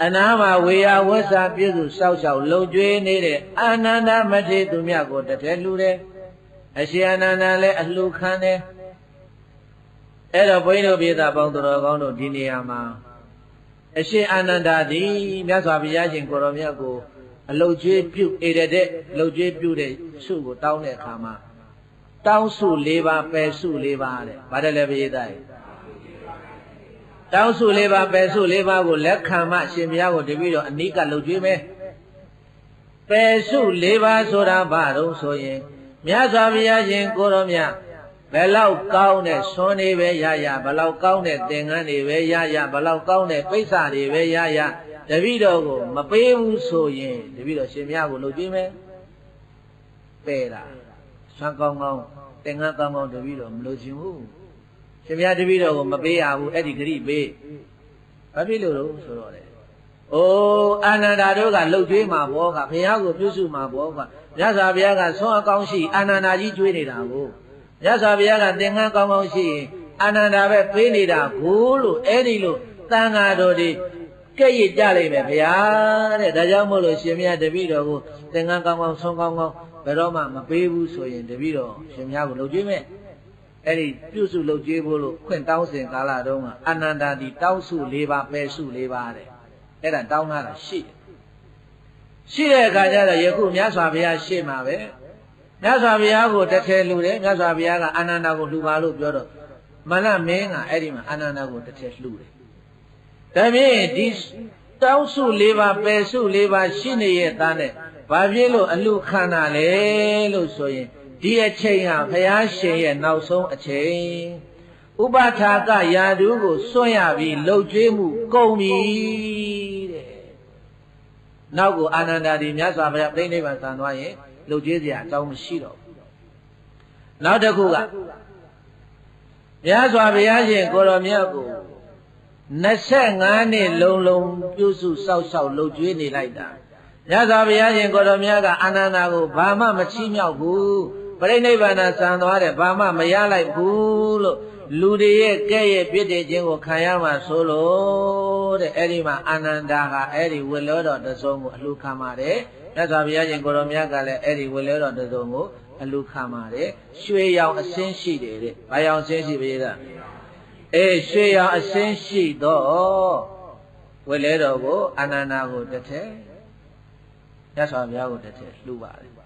အနာမဝေယဝဆာပြည့်စုံစောက်ရှောက်လုံကျွေးနေတဲ့အာနန္ဒမထေသူမြတ်ကိုတထဲလှူတယ်အရှင်အာနန္ဒလည်းအလှူခံတယ်အဲ့တော့ဘုန်းကြီးတို့ပြည်သားပေါင်းတော်ကောင်းတို့ဒီနေရာမှာအရှင်အာနန္ဒသည်မြတ်စွာဘုရားရှင်ကိုရောမြတ်ကိုအလုတ်ကျွေးပြုဧရတဲ့လုတ်ကျွေးပြုတဲ့ဆုကိုတောင်းတဲ့အခါမှာတောင်းဆု၄ပါးပယ်ဆု၄ပါးတဲ့ဗါတယ်လေပြည်သားတောင်းဆု၄ပါးပယ်ဆု၄ပါးကိုလက်ခံမှရှင်ဘုရားကိုတပည့်တော်အနိကလုတ်ကျွေးမယ်ပယ်ဆု၄ပါးဆိုတာဘာတော့ဆိုရင်မြတ်စွာဘုရားရှင်ကိုရောမြတ်ဘယ်လောက်ကောင်းတဲ့ဆွမ်းတွေပဲရရဘယ်လောက်ကောင်းတဲ့သင်္ကန်းတွေပဲရရဘယ်လောက်ကောင်းတဲ့ပိဿာတွေပဲရရတပည့်တော်ကိုမပေးဘူးဆိုရင်တပည့်တော်ရှင်မြတ်ကိုလုပ်ကြည့်မယ်ပယ်တာဆွမ်းကောင်းကောင်းသင်္ကန်းကောင်းကောင်းတပည့်တော်မလုပ်ချင်ဘူးရှင်မြတ်တပည့်တော်ကိုမပေးရဘူးအဲ့ဒီဂရိပေးဘာဖြစ်လို့လဲဆိုတော့လေအိုးအာနန္ဒာတို့ကလှုပ်ကြွေးမှာဘောကဘုရားကိုပြုစုမှာဘောကမြတ်စွာဘုရားကဆွမ်းအကောင်းရှိအာနန္ဒာကြီးကြွေးနေတာကိုမြတ်စွာဘုရားကသင်္ကန်းကောင်းကောင်းရှိရင်အာနန္ဒာပဲပေးနေတာကိုလို့အဲ့ဒီလို့သံဃာတော်တွေကဲ့ရဲ့ကြလိုက်မယ်ဘုရားတဲ့ဒါကြောင့်မို့လို့ရှင်မြတ်တပည့်တော်ကိုသင်္ကန်းကောင်းကောင်းဆွမ်းကောင်းကောင်းဘယ်တော့မှမပေးဘူးဆိုရင်တပည့်တော်ရှင်မြတ်ကိုလှုပ်ကြွေးမယ်အဲ့ဒီပြုစုလှုပ်ကြွေးဖို့လို့ခွင့်တောင်းစဉ်ကာလတုန်းကအာနန္ဒာဒီတောင်းစု၄ပါးပယ်စု၄ပါးတဲ့အဲ့ဒါတောင်းတာရှိတဲ့အခါကျတော့ယခုမြတ်စွာဘုရားရှေ့မှာပဲမြတ်စွာဘုရားကိုတထဲလှူတယ်မြတ်စွာဘုရားကအာနန္ဒာကိုလှူပါလို့ပြောတော့မလမင်းကအဲ့ဒီမှာအာနန္ဒာကိုတထဲလှူတယ်ဒါဖြင့်ဒီတောင်းစု၄ပါးပယ်စု၄ပါးရှိနေရဲ့သားနဲ့ဘာဖြစ်လို့အလှခန္ဓာလဲလို့ဆိုရင်ဒီအချိန်ဟာဘုရားရှင်ရဲ့နောက်ဆုံးအချိန်ဥပထာကယာဓုကိုစွန့်ရပြီးလှုပ်ကြွေးမှုကုန်ပြီတဲ့နောက်ကိုအာနန္ဒာဒီမြတ်စွာဘုရားပြိဋိဘံဆံသွားရင်လှုပ်ကြွေးစရာအကြောင်းမရှိတော့ဘူးနောက်တစ်ခုကမြတ်စွာဘုရားရှင်ကိုရောမြတ်ကို25နှစ်လုံးလုံးပြုစုစောက်ရှောက်လှုပ်ကြွေးနေလိုက်တာမြတ်စွာဘုရားရှင်ကိုရောမြတ်ကအာနန္ဒာကိုဘာမှမချီးမြှောက်ဘူးပြိဋိဘံဆံသွားတယ်ဘာမှမရလိုက်ဘူးလို့လူတွေရဲ့ကဲ့ရဲ့ပြစ်တဲ့ခြင်းကိုခံရမှာဆိုလို့တဲ့အဲ့ဒီမှာအာနန္ဒာဟာအဲ့ဒီဝေလောတော်တစုံကိုအလှခံပါတယ်မြတ်စွာဘုရားရှင်ကိုရောမြတ်ကလည်းအဲ့ဒီဝေလောတော်တစုံကိုအလှခံပါတယ်ရွှေရောင်အစင်းရှိတယ်တဲ့ဘာရောင်အစင်းရှိပြီလားရွှေရောင်အစင်းရှိတော့ဝေလောတော်ကိုအာနန္ဒာကိုတစ်ထည့်မြတ်စွာဘုရားကိုတစ်ထည့်လှူပါတယ်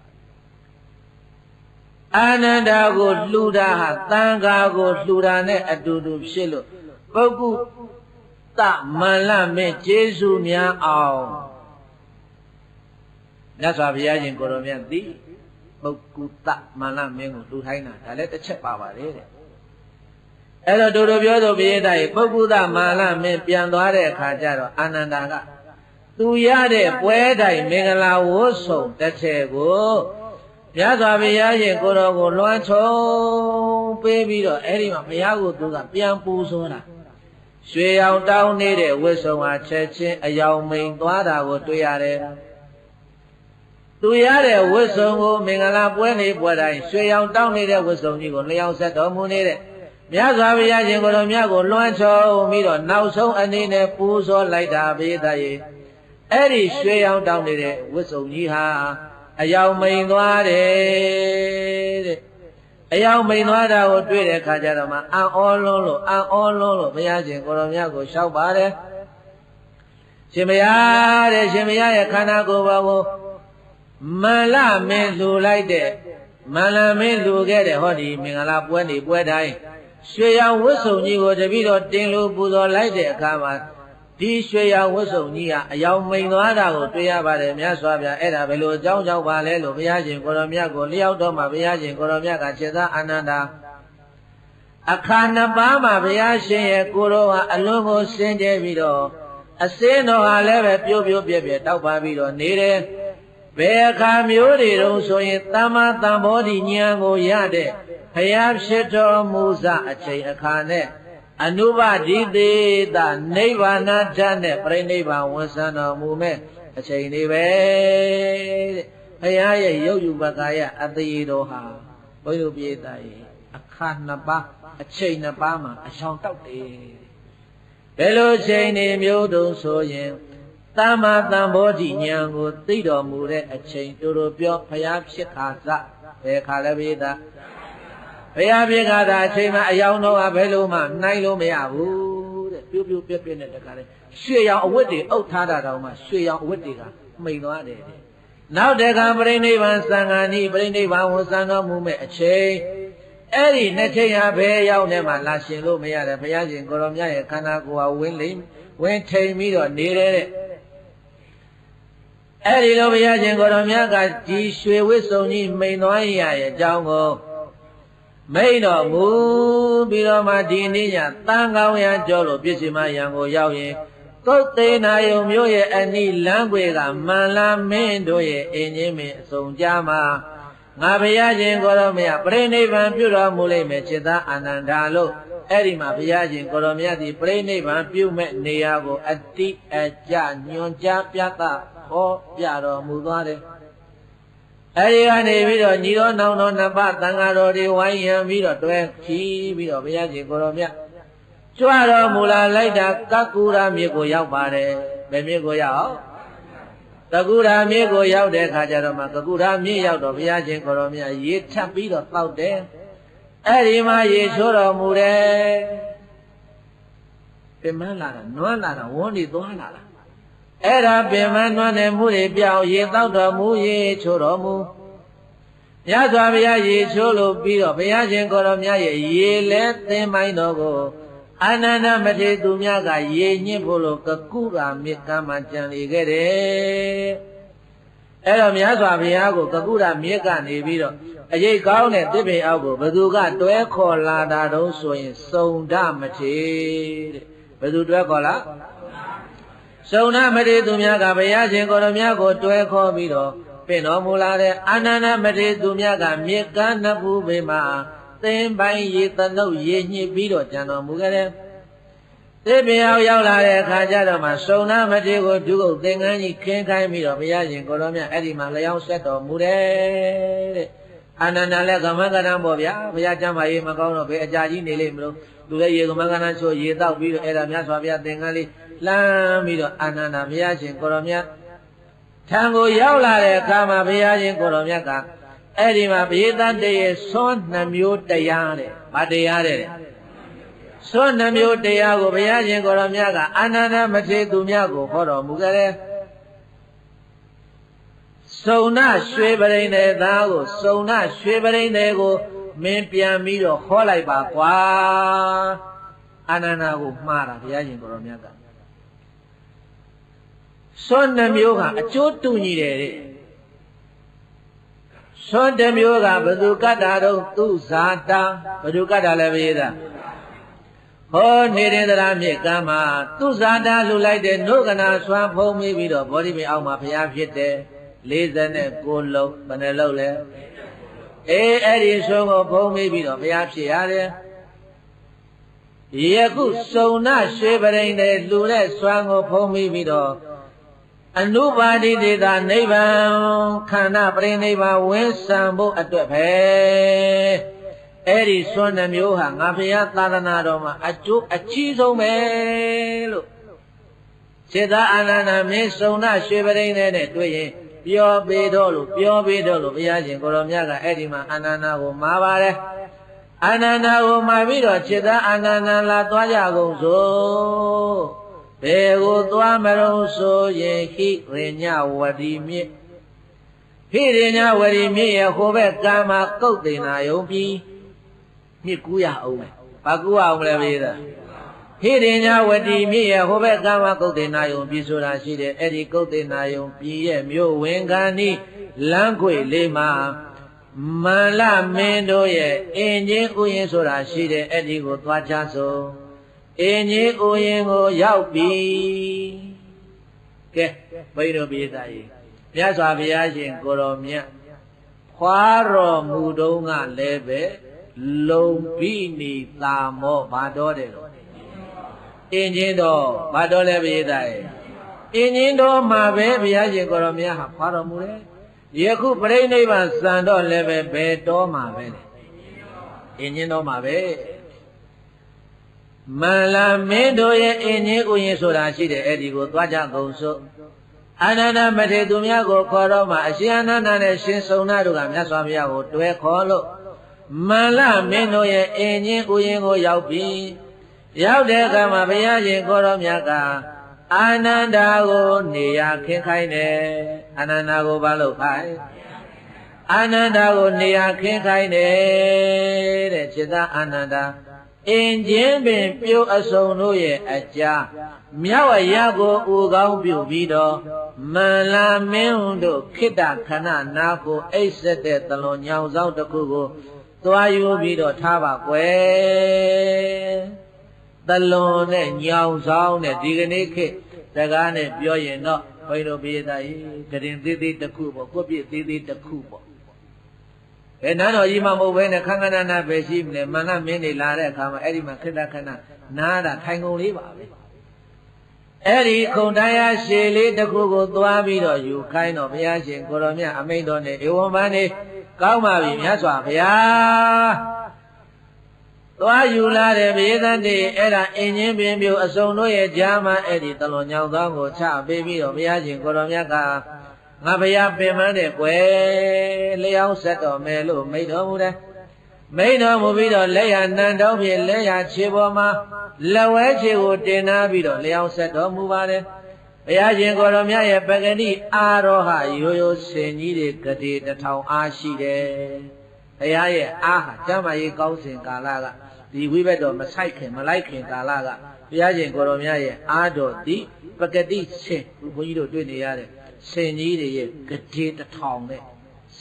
အာနန္ဒာကိုလှူတာဟာသံဃာကိုလှူတာနဲ့အတူတူဖြစ်လို့ပုဂ္ဂုတမန္လမေကျေးဇူးများအောင်မြတ်စွာဘုရားရှင်ကိုရောမြတ်သည်ပုဂ္ဂုတမန္လမင်းကိုလှူထိုင်းတာဒါလည်းတစ်ချက်ပါပါတယ်တဲ့အဲ့တော့တို့ပြောဆိုပြည့်တဲ့ပုဂ္ဂုတမန္လမင်းပြန်သွားတဲ့အခါကျတော့အာနန္ဒာကသူရတဲ့ပွဲတိုင်မင်္ဂလာဝတ်ဆောင်တစ်ချက်ကိုမြတ်စွာဘုရားရှင်ကိုတော်ကိုလွှမ်းခြုံပေးပြီးတော့အဲ့ဒီမှာဘုရားကိုသူကပြန်ပူဇော်တာရွှေရောင်တောင်းနေတဲ့ဝတ်ဆောင်ဟာချက်ချင်းအယောင်မိန်သွားတာကိုတွေ့ရတယ်သူရတဲ့ဝတ်ဆောင်ကိုမင်္ဂလာပွဲနေပွဲတိုင်းရွှေရောင်တောင်းနေတဲ့ဝတ်ဆောင်ကြီးကိုလျှောက်ဆက်တော်မူနေတဲ့မြတ်စွာဘုရားရှင်ကိုတော်မြတ်ကိုလွှမ်းခြုံပြီးတော့နောက်ဆုံးအနေနဲ့ပူဇော်လိုက်တာဘေးသားရဲ့အဲ့ဒီရွှေရောင်တောင်းနေတဲ့ဝတ်ဆောင်ကြီးဟာအယောင်မိန်သွားတယ်တဲ့အယောင်မိန်သွားတာကိုတွေ့တဲ့အခါကျတော့မှအံ့ဩလွန်းလို့ဘုရားရှင်ကိုရောမြတ်ကိုလျှောက်ပါတယ်ရှင်ဘုရားတဲ့ရှင်ဘုရားရဲ့ခန္ဓာကိုယ်ပေါ်ကိုမန္လမင်းလှူလိုက်တဲ့မန္လမင်းလှူခဲ့တဲ့ဟောဒီမင်္ဂလာပွဲနေပွဲတိုင်းရွှေရောင်ဝတ်စုံကြီးကိုတပည့်တော်တင်လို့ပူဇော်လိုက်တဲ့အခါမှာဒီရွှေရောင်ဝတ်စုံကြီးကအယောင်မိန်သွားတာကိုတွေ့ရပါတယ်မြတ်စွာဘုရားအဲ့ဒါဘယ်လိုအကြောင်းကြောင့်ပါလဲလို့ဘုရားရှင်ကိုရောမြတ်ကိုလျှောက်တော့မှဘုရားရှင်ကိုရောမြတ်ကခြေသားအာနန္ဒာအခါနှစ်ပါးမှာဘုရားရှင်ရဲ့ကိုရောဟာအလွန်ကိုစင်ကြယ်ပြီးတော့အစင်းတော်ဟာလည်းပဲပြို့ပြက်တောက်ပါပြီးတော့နေတယ်ဘယ်အခါမျိုးတွေတုန်းဆိုရင်သမ္မာသမ္ဗောဓိဉာဏ်ကိုရတဲ့ဘုရားဖြစ်တော်မူစအချိန်အခါနဲ့အနုပတိသေတနိဗ္ဗာန်ဓာတ်နဲ့ပြိနိဗ္ဗာန်ဝန်ဆံတော်မူမဲ့အချိန်လေးပဲတဲ့ဘုရားရဲ့ရုပ်ယူပကာယအတရေတော်ဟာဘုန်းကြီးတို့ပြေးသားရဲ့အခါနှစ်ပါးအချိန်နှစ်ပါးမှာအချောင်တောက်တယ် ဘယ်လိုချိန်နေမျိုးတုံးဆိုရင်သမ္မာသမ္ဗောဓိဉာဏ်ကိုသိတော်မူတဲ့အချိန်တို့ပြောဘုရားဖြစ်ခါစဘယ်ခါလဲပိဿဘုရားဖြစ်ခါသာအချိန်မှာအယောင်တော့ဘယ်လိုမှနိုင်လို့မရဘူးတဲ့ပြို့ပြို့ပြက်ပြက်နဲ့တခါလဲရွှေရောင်အဝတ်တွေအုပ်ထားတာတောင်မှရွှေရောင်အဝတ်တွေကမှိန်သွားတယ်တဲ့နောက်တခါပြိဋိဘံသံဃာနိပြိဋိဘံဝန်ဆံတော်မူမဲ့အချိန်အဲ့ဒီနှစ်ချိန်ဟာဘယ်ရောက်နေမှလာရှင်လို့မရတယ်ဘုရားရှင်ကိုရောမြတ်ရဲ့ခန္ဓာကိုယ်ဟာဝင်ထိန်ပြီးတော့နေတယ်တဲ့အဲ့ဒီလိုဘုရားရှင်ကိုရောမြတ်ကဒီရွှေဝိစုံကြီးမိန်သွားရရဲ့အကြောင်းကိုမိန်တော်မူပြီးတော့မှဒီနေ့ညတန်ကောင်းရန်ကြောလို့ပြည့်စုံမရန်ကိုရောက်ရင်ကုတ်သိနာယုံမျိုးရဲ့အနိလမ်းွယ်ကမန္လာမင်းတို့ရဲ့အင်းကြီးမင်းအစုံကြမှာငါဘုရားရှင်ကိုရောမြတ်ပြိဋိဘံပြုတော်မူလိမ့်မယ်จิตသားအာနန္ဒာလို့အဲ့ဒီမှာဘုရားရှင်ကိုရောမြတ်ဒီပြိဋိဘံပြုမဲ့နေရာကိုအတိအကျညွန်ကြားပြသဟောပြတော်မူသွားတယ်အဲ့ဒီကနေပြီးတော့ညီတော်နောင်တော်နှစ်ပါးသံဃာတော်တွေဝိုင်းရံပြီးတော့တွဲခီးပြီးတော့ဘုရားရှင်ကိုရောမြတ်ကြွတော်မူလာလိုက်တာကကုရာမြစ်ကိုရောက်ပါတယ်ဘယ်မြစ်ကိုရောက်ကကုရာမြစ်ကိုရောက်တဲ့အခါကျတော့မှကကုရာမြစ်ရောက်တော့ဘုရားရှင်ကိုရောမြတ်ရေထပ်ပြီးတော့တောက်တယ်အဲ့ဒီမှာရေချိုးတော်မူတယ်ပင်မလာတာနွမ်းလာတာဝန်းနေသွားလာတာအဲ့ဒါပင်မနွမ်းနေမှုတွေပြောင်းရေတောက်တော်မူရေချိုးတော်မူမြတ်စွာဘုရားရေချိုးလို့ပြီးတော့ဘုရားရှင်ကိုရောမြတ်ရဲ့ရေလဲသင်ပိုင်းတော်ကိုအာနန္ဒမထေရသူများကရေညှစ်ဖို့လို့ကကုရာမြစ်ကမ်းမှာကြံလေခဲ့တယ်အဲ့တော့မြတ်စွာဘုရားကိုကကုရာမြစ်ကနေပြီးတော့အရေးကောင်းတဲ့တစ်ပင်အောက်ကိုဘသူကတွဲခေါ်လာတာတုံးဆိုရင်စုံဒမထေတဲ့ဘသူတွဲခေါ်လာစုံဒမထေရသူများကဘုရားရှင်ကိုရောမြတ်ကိုတွဲခေါ်ပြီးတော့ပင်တော်မူလာတဲ့အာနန္ဒမထေရသူများကမြစ်ကမ်းနှစ်ဖူးပေမှာသင်ပိုင်းရေသနုပ်ရေညှစ်ပြီးတော့ကြံတော်မူခဲ့တယ်။တစ်ပင်အောင်ရောက်လာတဲ့အခါကျတော့မှစုံနာမထေရကိုဒုက္ခသင်္ကန်းကြီးခင်းခိုင်းပြီးတော့ဘုရားရှင်ကိုရောမြတ်အဲ့ဒီမှာလျောင်းဆက်တော်မူတယ်တဲ့။အာနန္ဒလည်းကမကရံပေါ့ဗျာဘုရားကျမ်းမာရေးမကောင်းတော့ဘယ်အကြာကြီးနေလိမ့်မလို့သူလည်းရေကမကရံချိုးရေတောက်ပြီးတော့အဲ့ဒါမြတ်စွာဘုရားသင်္ကန်းလေးလှမ်းပြီးတော့အာနန္ဒဘုရားရှင်ကိုရောမြတ်ထံကိုရောက်လာတဲ့အခါမှာဘုရားရှင်ကိုရောမြတ်ကအဲ့ဒီမှာဘေသတရေသွန်းနှမျိုးတရားတဲ့ဗာတရားတဲ့သွန်းနှမျိုးတရားကိုဘုရားရှင်ကိုရောမြတ်ကအာနန္ဒမထေရသူများကိုဟောတော်မူကြတယ်စုံနာရွှေပရိန်တဲ့သားကိုစုံနာရွှေပရိန်တဲ့ကိုမင်းပြန်ပြီးတော့ဟောလိုက်ပါကွာအာနန္ဒကိုမှားတာဘုရားရှင်ကိုရောမြတ်ကသွန်းနှမျိုးကအကျိုးတူညီတယ်တဲ့သွန်းတစ်မျိုးကဘသူကတ္တာတော့သူဇာတာဘသူကတ္တာလဲပြေးတာဟောနေတဲ့တရားမြစ်ကမ်းမှာသူဇာတာလှူလိုက်တဲ့နှုတ်ကနာဆွမ်းဖုံးမိပြီးတော့ဗောဓိပင်အောက်မှာဘုရားဖြစ်တယ်49လုံးဘယ်နှလုံးလဲအဲ့ဒီဆွမ်းကိုဖုံးမိပြီးတော့ဘုရားဖြစ်ရတယ်ယခုစုံနာရွှေပရိန်တဲ့လှူတဲ့ဆွမ်းကိုဖုံးမိပြီးတော့အနုပါတိတေတာနိဗ္ဗာန်ခန္ဓာပရိနိဗ္ဗာန်ဝင်ဆံဖို့အတွက်ပဲအဲ့ဒီစွန့်နှမျိုးဟာငါဘုရားသာသနာတော်မှာအကျိုးအကြီးဆုံးပဲလို့စေတအာနန္ဒမင်းစုံနာရွှေပရိန်နဲ့တွေ့ရင်ပြောပေးတော့လို့ဘုရားရှင်ကိုရောမြတ်ကအဲ့ဒီမှာအာနန္ဒကိုမှာပါတယ်အာနန္ဒကိုမှာပြီးတော့စေတအာနန္ဒလာသွားကြကုန်စို့ဘယ်ကိုသွားမလို့ဆိုရင်ဟိရိညဝတီမြစ်ဟိရိညဝတီမြစ်ရဲ့ဟိုဘက်ကမ်းမှာကုတ်သိနာယုံပြီးမြစ်ကူးရအောင်မယ်။ဘာကူးအောင်လဲပြေးတာဟိရိညဝတီမြစ်ရဲ့ဟိုဘက်ကမ်းမှာကုတ်သိနာယုံပြီးဆိုတာရှိတယ်။အဲ့ဒီကုတ်သိနာယုံပြီးရဲ့မြို့ဝင်ခန်းဤလမ်းခွေလေးမှာမန္လမင်းတို့ရဲ့အင်ကြီးဥယျာဉ်ဆိုတာရှိတယ်။အဲ့ဒီကိုသွားချဆိုအင်းကြီးဥယျာဉ်ကိုရောက်ပြီကဲဘိဓိပိသကြီးမြတ်စွာဘုရားရှင်ကိုရောမြတ်ခွာတော်မူတုံးကလည်းပဲလုံပြီးနေသာမောဘာတော်တယ်တော့အင်းကြီးတော်ဘာတော်လဲပိသကြီးအင်းကြီးတော်မှာပဲဘုရားရှင်ကိုရောမြတ်ဟာခွာတော်မူတယ်ယခုပြိဋိနိဗ္ဗာန်စံတော့လည်းပဲဘယ်တော်မှာပဲလေအင်းကြီးတော်မှာပဲ မန္လာမင်းတို့ရဲ့အင်းကြီးဥယျာဉ်ဆိုတာရှိတယ်အဲ့ဒီကိုသွားကြကုန်စို့အာနန္ဒမထေရသူများကိုခေါ်တော့မှအရှင်အာနန္ဒနဲ့ရှင်စုံနာတို့ကမြတ်စွာဘုရားကိုတွဲခေါ်လို့မန္လာမင်းတို့ရဲ့အင်းကြီးဥယျာဉ်ကိုရောက်ပြီးရောက်တဲ့အခါမှာဘုရားရှင်ကိုရောမြတ်ကအာနန္ဒာကိုနေရာခင်းခိုင်းတယ်အာနန္ဒာကိုဘာလို့ခိုင်းအာနန္ဒာကိုနေရာခင်းခိုင်းတယ်တဲ့จิตအာနန္ဒာအင်ချင်းပင်ပြုတ်အစုံတို့ရဲ့အကြာမြောက်အရာကိုဥကောင်းပြုပြီးတော့မန္လာမင်းတို့ခိတ္တခဏနာကိုအိတ်ဆက်တဲ့တလွန်ညောင်ဆောင်တစ်ခုကိုသွားယူပြီးတော့ထားပါကွယ်တလွန်နဲ့ညောင်ဆောင်နဲ့ဒီကနေ့ခေတ်စကားနဲ့ပြောရင်တော့ဘုန်းကြီးတို့ပြည်သားကြီးကရင်သေးသေးတစ်ခုပေါ့ကိုယ့်ပြည့်သေးသေးတစ်ခုပေါ့ဘယ်နန်းတော်ကြီးမှမဟုတ်ဘဲနဲ့ခန်းခဏနာပဲရှိမလဲမန္တမင်းတွေလာတဲ့အခါမှာအဲ့ဒီမှာခိတ္တခဏနားတာထိုင်ကုန်လေးပါပဲအဲ့ဒီခုံတရားရှည်လေးတစ်ခုကိုသွားပြီးတော့ယူခိုင်းတော့ဘုရားရှင်ကိုရောမြတ်အမိန့်တော်နဲ့ဧဝံပန်းနေကောင်းပါပြီမြတ်စွာဘုရားသွားယူလာတဲ့ဘေးသတ္တိအဲ့ဒါအင်းချင်းပင်ပြိုအစုံတို့ရဲ့ကြားမှာအဲ့ဒီတလွန်ညောင်သောကိုချပေးပြီးတော့ဘုရားရှင်ကိုရောမြတ်ကငါဘုရားပင်မတဲ့ကွယ်လျောင်းဆက်တော်မယ်လို့မိန့်တော်မူတယ်မိန့်တော်မူပြီးတော့လက်ရနန်တော်ဖြင့်လက်ရခြေပေါ်မှာလက်ဝဲခြေကိုတင်နာပြီးတော့လျောင်းဆက်တော်မူပါတယ်ဘုရားရှင်ကိုရောမြတ်ရဲ့ပဂတိအာရောဟရိုးရိုးစင်ကြီးတွေဂတိတစ်ထောင်အားရှိတယ်ဘုရားရဲ့အားဟာကျမ်းမာရေးကောင်းစဉ်ကာလကဒီဝိဘက်တော်မဆိုင်ခင်မလိုက်ခင်ကာလကဘုရားရှင်ကိုရောမြတ်ရဲ့အားတော်ဒီပဂတိစင်ဘုန်းကြီးတို့တွေ့နေရတဲ့စင်ကြီးတွေရဲ့ဂတိတစ်ထောင်နဲ့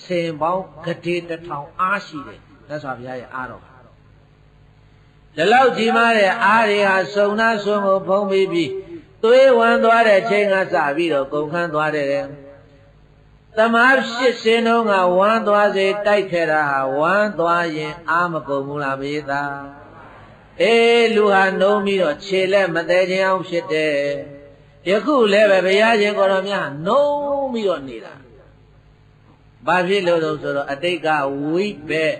စင်ပေါင်းဂတိတစ်ထောင်အားရှိတယ်သက်စွာဘုရားရဲ့အားတော်ဒီလောက်ကြီးမားတဲ့အားတွေဟာစုံနာဆွမ်းကိုဖုံးပြီးသွေးဝမ်းသွားတဲ့ချိန်ကစပြီးတော့ကုန်ခန်းသွားတဲ့သမားဖြစ်စင်းတော့ကဝမ်းသွားစေတိုက်ခဲ့တာဟာဝမ်းသွားရင်အားမကုန်ဘူးလားဘေးသားအေးလူဟာနှုံးပြီးတော့ခြေလက်မသေးခြင်းအောင်ဖြစ်တယ်ယခုလည်းပဲဘုရားရှင်ကိုရောမြတ်နှုံးပြီးတော့နေတာဘာဖြစ်လို့လဲဆိုတော့အတိတ်ကဝိဘက်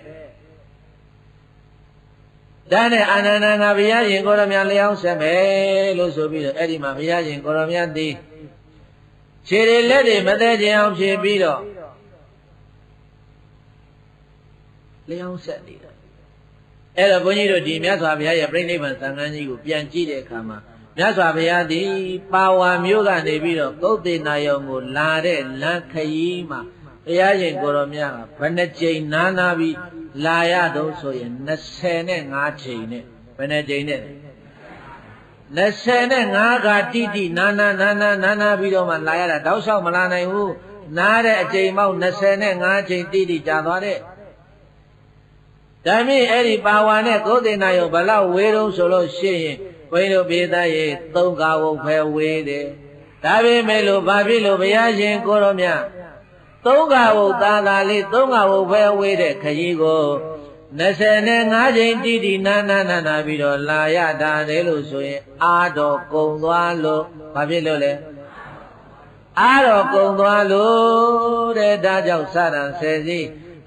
ဒါနဲ့အာနန္ဒာဘုရားရှင်ကိုရောမြတ်လျောင်းဆက်မယ်လို့ဆိုပြီးတော့အဲ့ဒီမှာဘုရားရှင်ကိုရောမြတ်သည်ခြေတွေလက်တွေမသေးခြင်းအောင်ဖြစ်ပြီးတော့လျောင်းဆက်နေတာအဲ့တော့ဘုန်းကြီးတို့ဒီမြတ်စွာဘုရားရဲ့ပြိဋိဘံသံဃာကြီးကိုပြန်ကြည့်တဲ့အခါမှာမြတ်စွာဘုရားသည်ပါဝါမျိုးကနေပြီးတော့ကုတ်တေနာယုံကိုလာတဲ့လမ်းခရီးမှာဘုရားရှင်ကိုရောမြတ်ကဘယ်နှကြိမ်နာပြီးလာရတော့ဆိုရင်25ချိန်နဲ့ဘယ်နှကြိမ်နဲ့25ခါတိတိနာပြီးတော့မှလာရတာတောက်လျှောက်မလာနိုင်ဘူးနားတဲ့အချိန်ပေါင်း25ချိန်တိတိကြာသွားတဲ့ဒါမြင့်အဲ့ဒီပါဝါနဲ့ကုတ်တေနာယုံဘလောက်ဝေးတော့ဆိုလို့ရှိရင်ဘုန်းကြီးတို့ပြည်သားရဲ့3ကာဝုတ်ပဲဝေးတယ်ဒါပေမဲ့လို့ဘာဖြစ်လို့ဘုရားရှင်ကိုရောမြတ်3ကာဝုတ်သာသာလေး3ကာဝုတ်ပဲဝေးတဲ့ခရီးကို25ချိန်တိတိနာပြီးတော့လာရတာလေလို့ဆိုရင်အာတော်ကုံသွားလို့ဘာဖြစ်လို့လဲအာတော်ကုံသွားလို့တဲ့ဒါကြောင့်စရံဆယ်စီ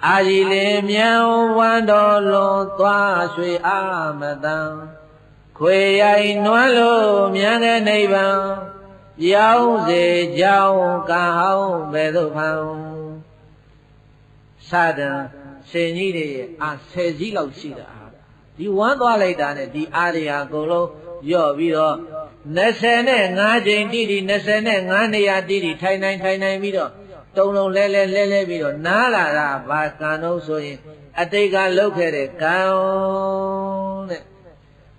အာကြီးလေးမြန်ဝမ်းတော်လွန်သွားရွှေအာမတန်ခွေရိုင်နွမ်းလို့မြန်တဲ့နိဗ္ဗာန်ရောင်းစေကြောင်းကံဟောင်းဘယ်သို့ဖန်စတဲ့ဆင်ကြီးတွေရဲ့အားဆယ်ကြီးလောက်ရှိတာဒီဝမ်းသွားလိုက်တာနဲ့ဒီအားတွေဟာအကုန်လုံးရော့ပြီးတော့25ချိန်တိတိ25နေရာတိတိထိုင်နိုင်ပြီးတော့တုံလုံးလဲပြီးတော့နားလာတာဘာကံတော့ဆိုရင်အတိတ်ကလုပ်ခဲ့တဲ့ကံတဲ့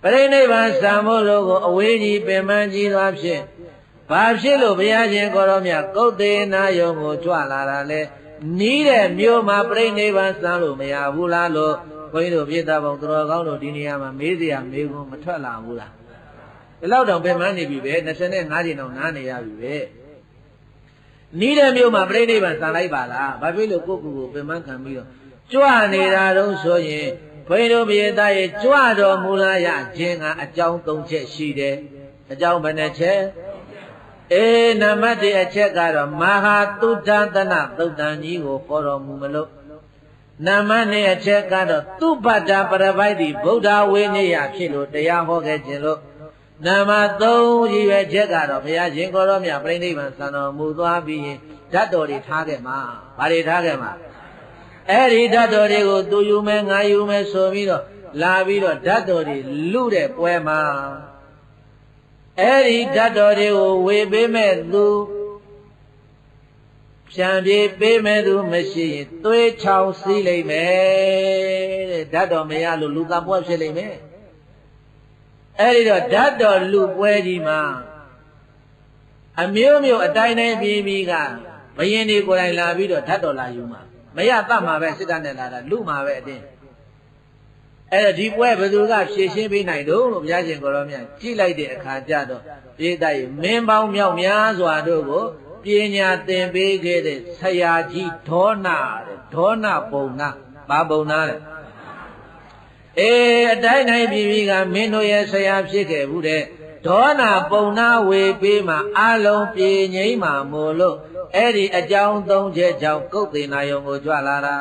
ပရိနိဗ္ဗာန်စံမို့လို့ကိုအဝေးကြီးပင်မကြီးသွားဖြင့်ဘာဖြစ်လို့ဘုရားရှင်ကိုရောမြတ်ကုတ်တေနာယုံကိုကြွလာတာလဲနီးတဲ့မြို့မှာပြိဋိဘံစမ်းလို့မရဘူးလားလို့ဘုန်းကြီးတို့ပြည်သားပေါင်းတော်ကောင်းတို့ဒီနေရာမှာမေးစရာမေးခွန်းမထွက်လာဘူးလားဒီလောက်တောင်ပြန်မနေပြီပဲ25ချိန်တောင်နားနေရပြီပဲနီးတဲ့မြို့မှာပြိဋိဘံစမ်းလိုက်ပါလားဘာဖြစ်လို့ကိုယ့်ကိုယ်ပြန်မခံပြီးတော့ကြွနေတာတော့ဆိုရင်ဘုန်းကြီးတို့ပြည်သားရဲ့ကြွတော်မူလာရခြင်းကအကြောင်း3ချက်ရှိတယ်အကြောင်းဘယ်နှချက်နံပါတ်1အချက်ကတော့မဟာသုဒ္ဓသနသုတ်တန်ကြီးကိုခေါ်တော်မူမလို့ နာမနဲ့အချက်ကတော့သူပတ္တပရပိုက်တိဗုဒ္ဓဝိနည်းဖြစ်လို့တရားဟောခဲ့ခြင်းလို့နာမ3ကြီးပဲချက်ကတော့ဘုရားရှင်ကိုရောမြတ်ပြိဋိဘံစံတော်မူသွားပြီးရင်ဓာတ်တော်တွေထားခဲ့မှာဘာတွေထားခဲ့မှာအဲ့ဒီဓာတ်တော်တွေကိုသူယူမယ်ငါယူမယ်ဆိုပြီးတော့လာပြီးတော့ဓာတ်တော်တွေလူတဲ့ပွဲမှာအဲ့ဒီဓာတ်တော်တွေကိုဝေပေးမဲ့သူဖြံပြေးပေးမဲ့သူမရှိရင်သွေးချောင်စီးလိမ့်မယ်တဲ့ဓာတ်တော်မရလို့လူသားပွဲဖြစ်လိမ့်မယ်အဲ့ဒီတော့ဓာတ်တော်လူပွဲကြီးမှာအမျိုးမျိုးအတိုင်းတိုင်းပြည်ပြည်ကဘယင်တွေကိုယ်တိုင်လာပြီးတော့ဓာတ်တော်လာယူမှာမရတတ်မှာပဲစစ်တပ်နဲ့လာတာလူမှာပဲအတင်းအဲ့ဒါဒီပွဲဘယ်သူကဖြည့်ရှင်းပေးနိုင်တော့လို့ဘုရားရှင်ကိုရောမြတ်ကြည့်လိုက်တဲ့အခါကျတော့ပြေးတိုက်မင်းပေါင်းမြောက်များစွာတို့ကိုပညာသင်ပေးခဲ့တဲ့ဆရာကြီးဒေါနတဲ့ဒေါနပုံနာဘာပုံနာလဲအတိုင်းတိုင်းပြည်ပြည်ကမင်းတို့ရဲ့ဆရာဖြစ်ခဲ့ဘူးတဲ့ဒေါနပုံနာဝေပေးမှာအလုံးပြေငိမ့်မှာမို့လို့အဲ့ဒီအကြောင်း3ချက်ကြောင့်ကုတ်သေနာယုံကိုကြွလာတာ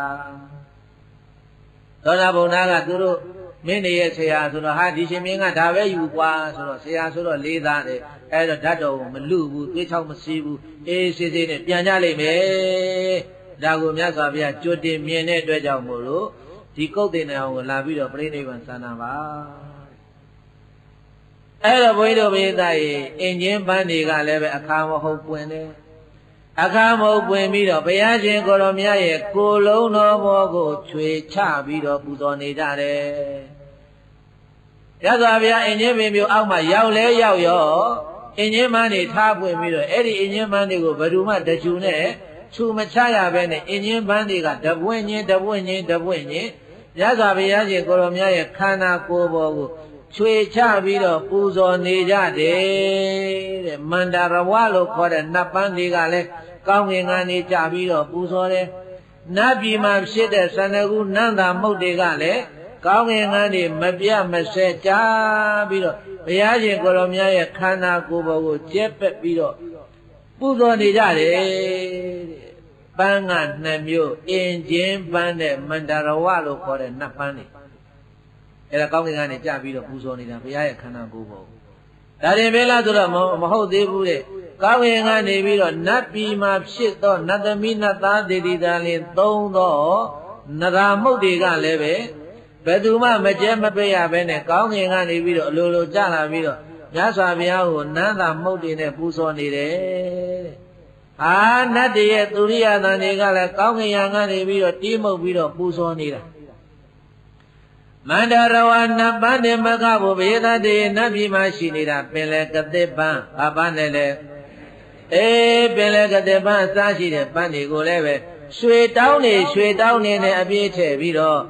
ဒေါနပုံနာကသူတို့မင်းတွေရဲ့ဆရာဆိုတော့ဟာဒီရှင်မင်းကဒါပဲယူကွာဆိုတော့ဆရာဆိုတော့လေးသားတယ်အဲ့တော့ဓာတ်တော်ကိုမလူဘူးသွေးချောက်မစီးဘူးအေးစစ်စစ်နဲ့ပြန်ကြလိမ့်မယ်ဒါကိုမြတ်စွာဘုရားကြွတင်မြင်တဲ့အတွက်ကြောင့်မို့လို့ဒီကုတ်တင်နေအောင်ကိုလာပြီးတော့ပြိဋိဘံစံနာပါအဲ့တော့ဘုန်းကြီးတို့ဘုရားသားရေအင်ဂျင်ပန်းတွေကလည်းပဲအခါမဟုတ်ပွင့်တယ်အခါမဟုတ်ပွင့်ပြီးတော့ဘုရားရှင်ကိုရောမြတ်ရဲ့ကိုယ်လုံးတော်ဘောကိုချွေချပြီးတော့ပူဇော်နေကြတယ်ရသော်ဗျာအင်ဂျင်ပင်မျိုးအောက်မှာရောက်လဲရောက်ရောအင်ဂျင်ပန်းတွေထားပွင့်ပြီးတော့အဲ့ဒီအင်ဂျင်ပန်းတွေကိုဘယ်သူမှတချူနဲ့ချူမချရပဲနဲ့အင်ဂျင်ပန်းတွေကတပွင့်ချင်းတပွင့်ချင်းတပွင့်ချင်းရသော်ဗျာရှင်ကိုရောမြတ်ရဲ့ခန္ဓာကိုယ်ဘောကိုချွေချပြီးတော့ပူဇော်နေကြတယ်တဲ့မန္တရဝလို့ခေါ်တဲ့နတ်ပန်းတွေကလည်းကောင်းကင်ကနေကြပြီးတော့ပူဇော်တယ်နတ်ပြည်မှာဖြစ်တဲ့သန္တကုနန္တာမုတ်တွေကလည်းကောင်းကင်ကနေမပြတ်မစဲကြပြီးတော့ဘုရားရှင်ကိုရောမြတ်ရဲ့ခန္ဓာကိုယ်ပေါ်ကိုကျက်ပက်ပြီးတော့ပူဇော်နေကြတယ်တဲ့ပန်းက2မျိုးအင်ဂျင်ပန်းနဲ့မန္တရဝလို့ခေါ်တဲ့နတ်ပန်းတွေအဲ့ဒါကောင်းကင်ကနေကြပြီးတော့ပူဇော်နေတာဘုရားရဲ့ခန္ဓာကိုယ်ပေါ်ဒါရင်ပဲလားဆိုတော့မဟုတ်သေးဘူးတဲ့ကောင်းကင်ကနေပြီးတော့နတ်ပြည်မှာဖြစ်သောနတ်သမီးနတ်သားဒေဒီတာလင်3သောနဂါမုတ်တွေကလည်းပဲဘယ်သူမှမကျဲမပေးရဘဲနဲ့ကောင်းကင်ကနေပြီးတော့အလိုလိုကြလာပြီးတော့မြတ်စွာဘုရားကိုနန်းသာမုတ်တွေနဲ့ပူဇော်နေတယ်တဲ့အာနတ်တရဲ့သူရိယသံတွေကလည်းကောင်းကင်ယံကနေပြီးတော့တီးမှုတ်ပြီးတော့ပူဇော်နေတာမန္တရဝနတ်ပန်းနဲ့မကဘူးဘေဒတေနတ်ပြည်မှာရှိနေတာပင်လေကတိပန်းဘာပန်းနဲ့လဲပင်လေကတိပန်းအစားရှိတဲ့ပန်းတွေကိုလည်းပဲရွှေတောင်းနေနဲ့အပြည့်ထည့်ပြီးတော့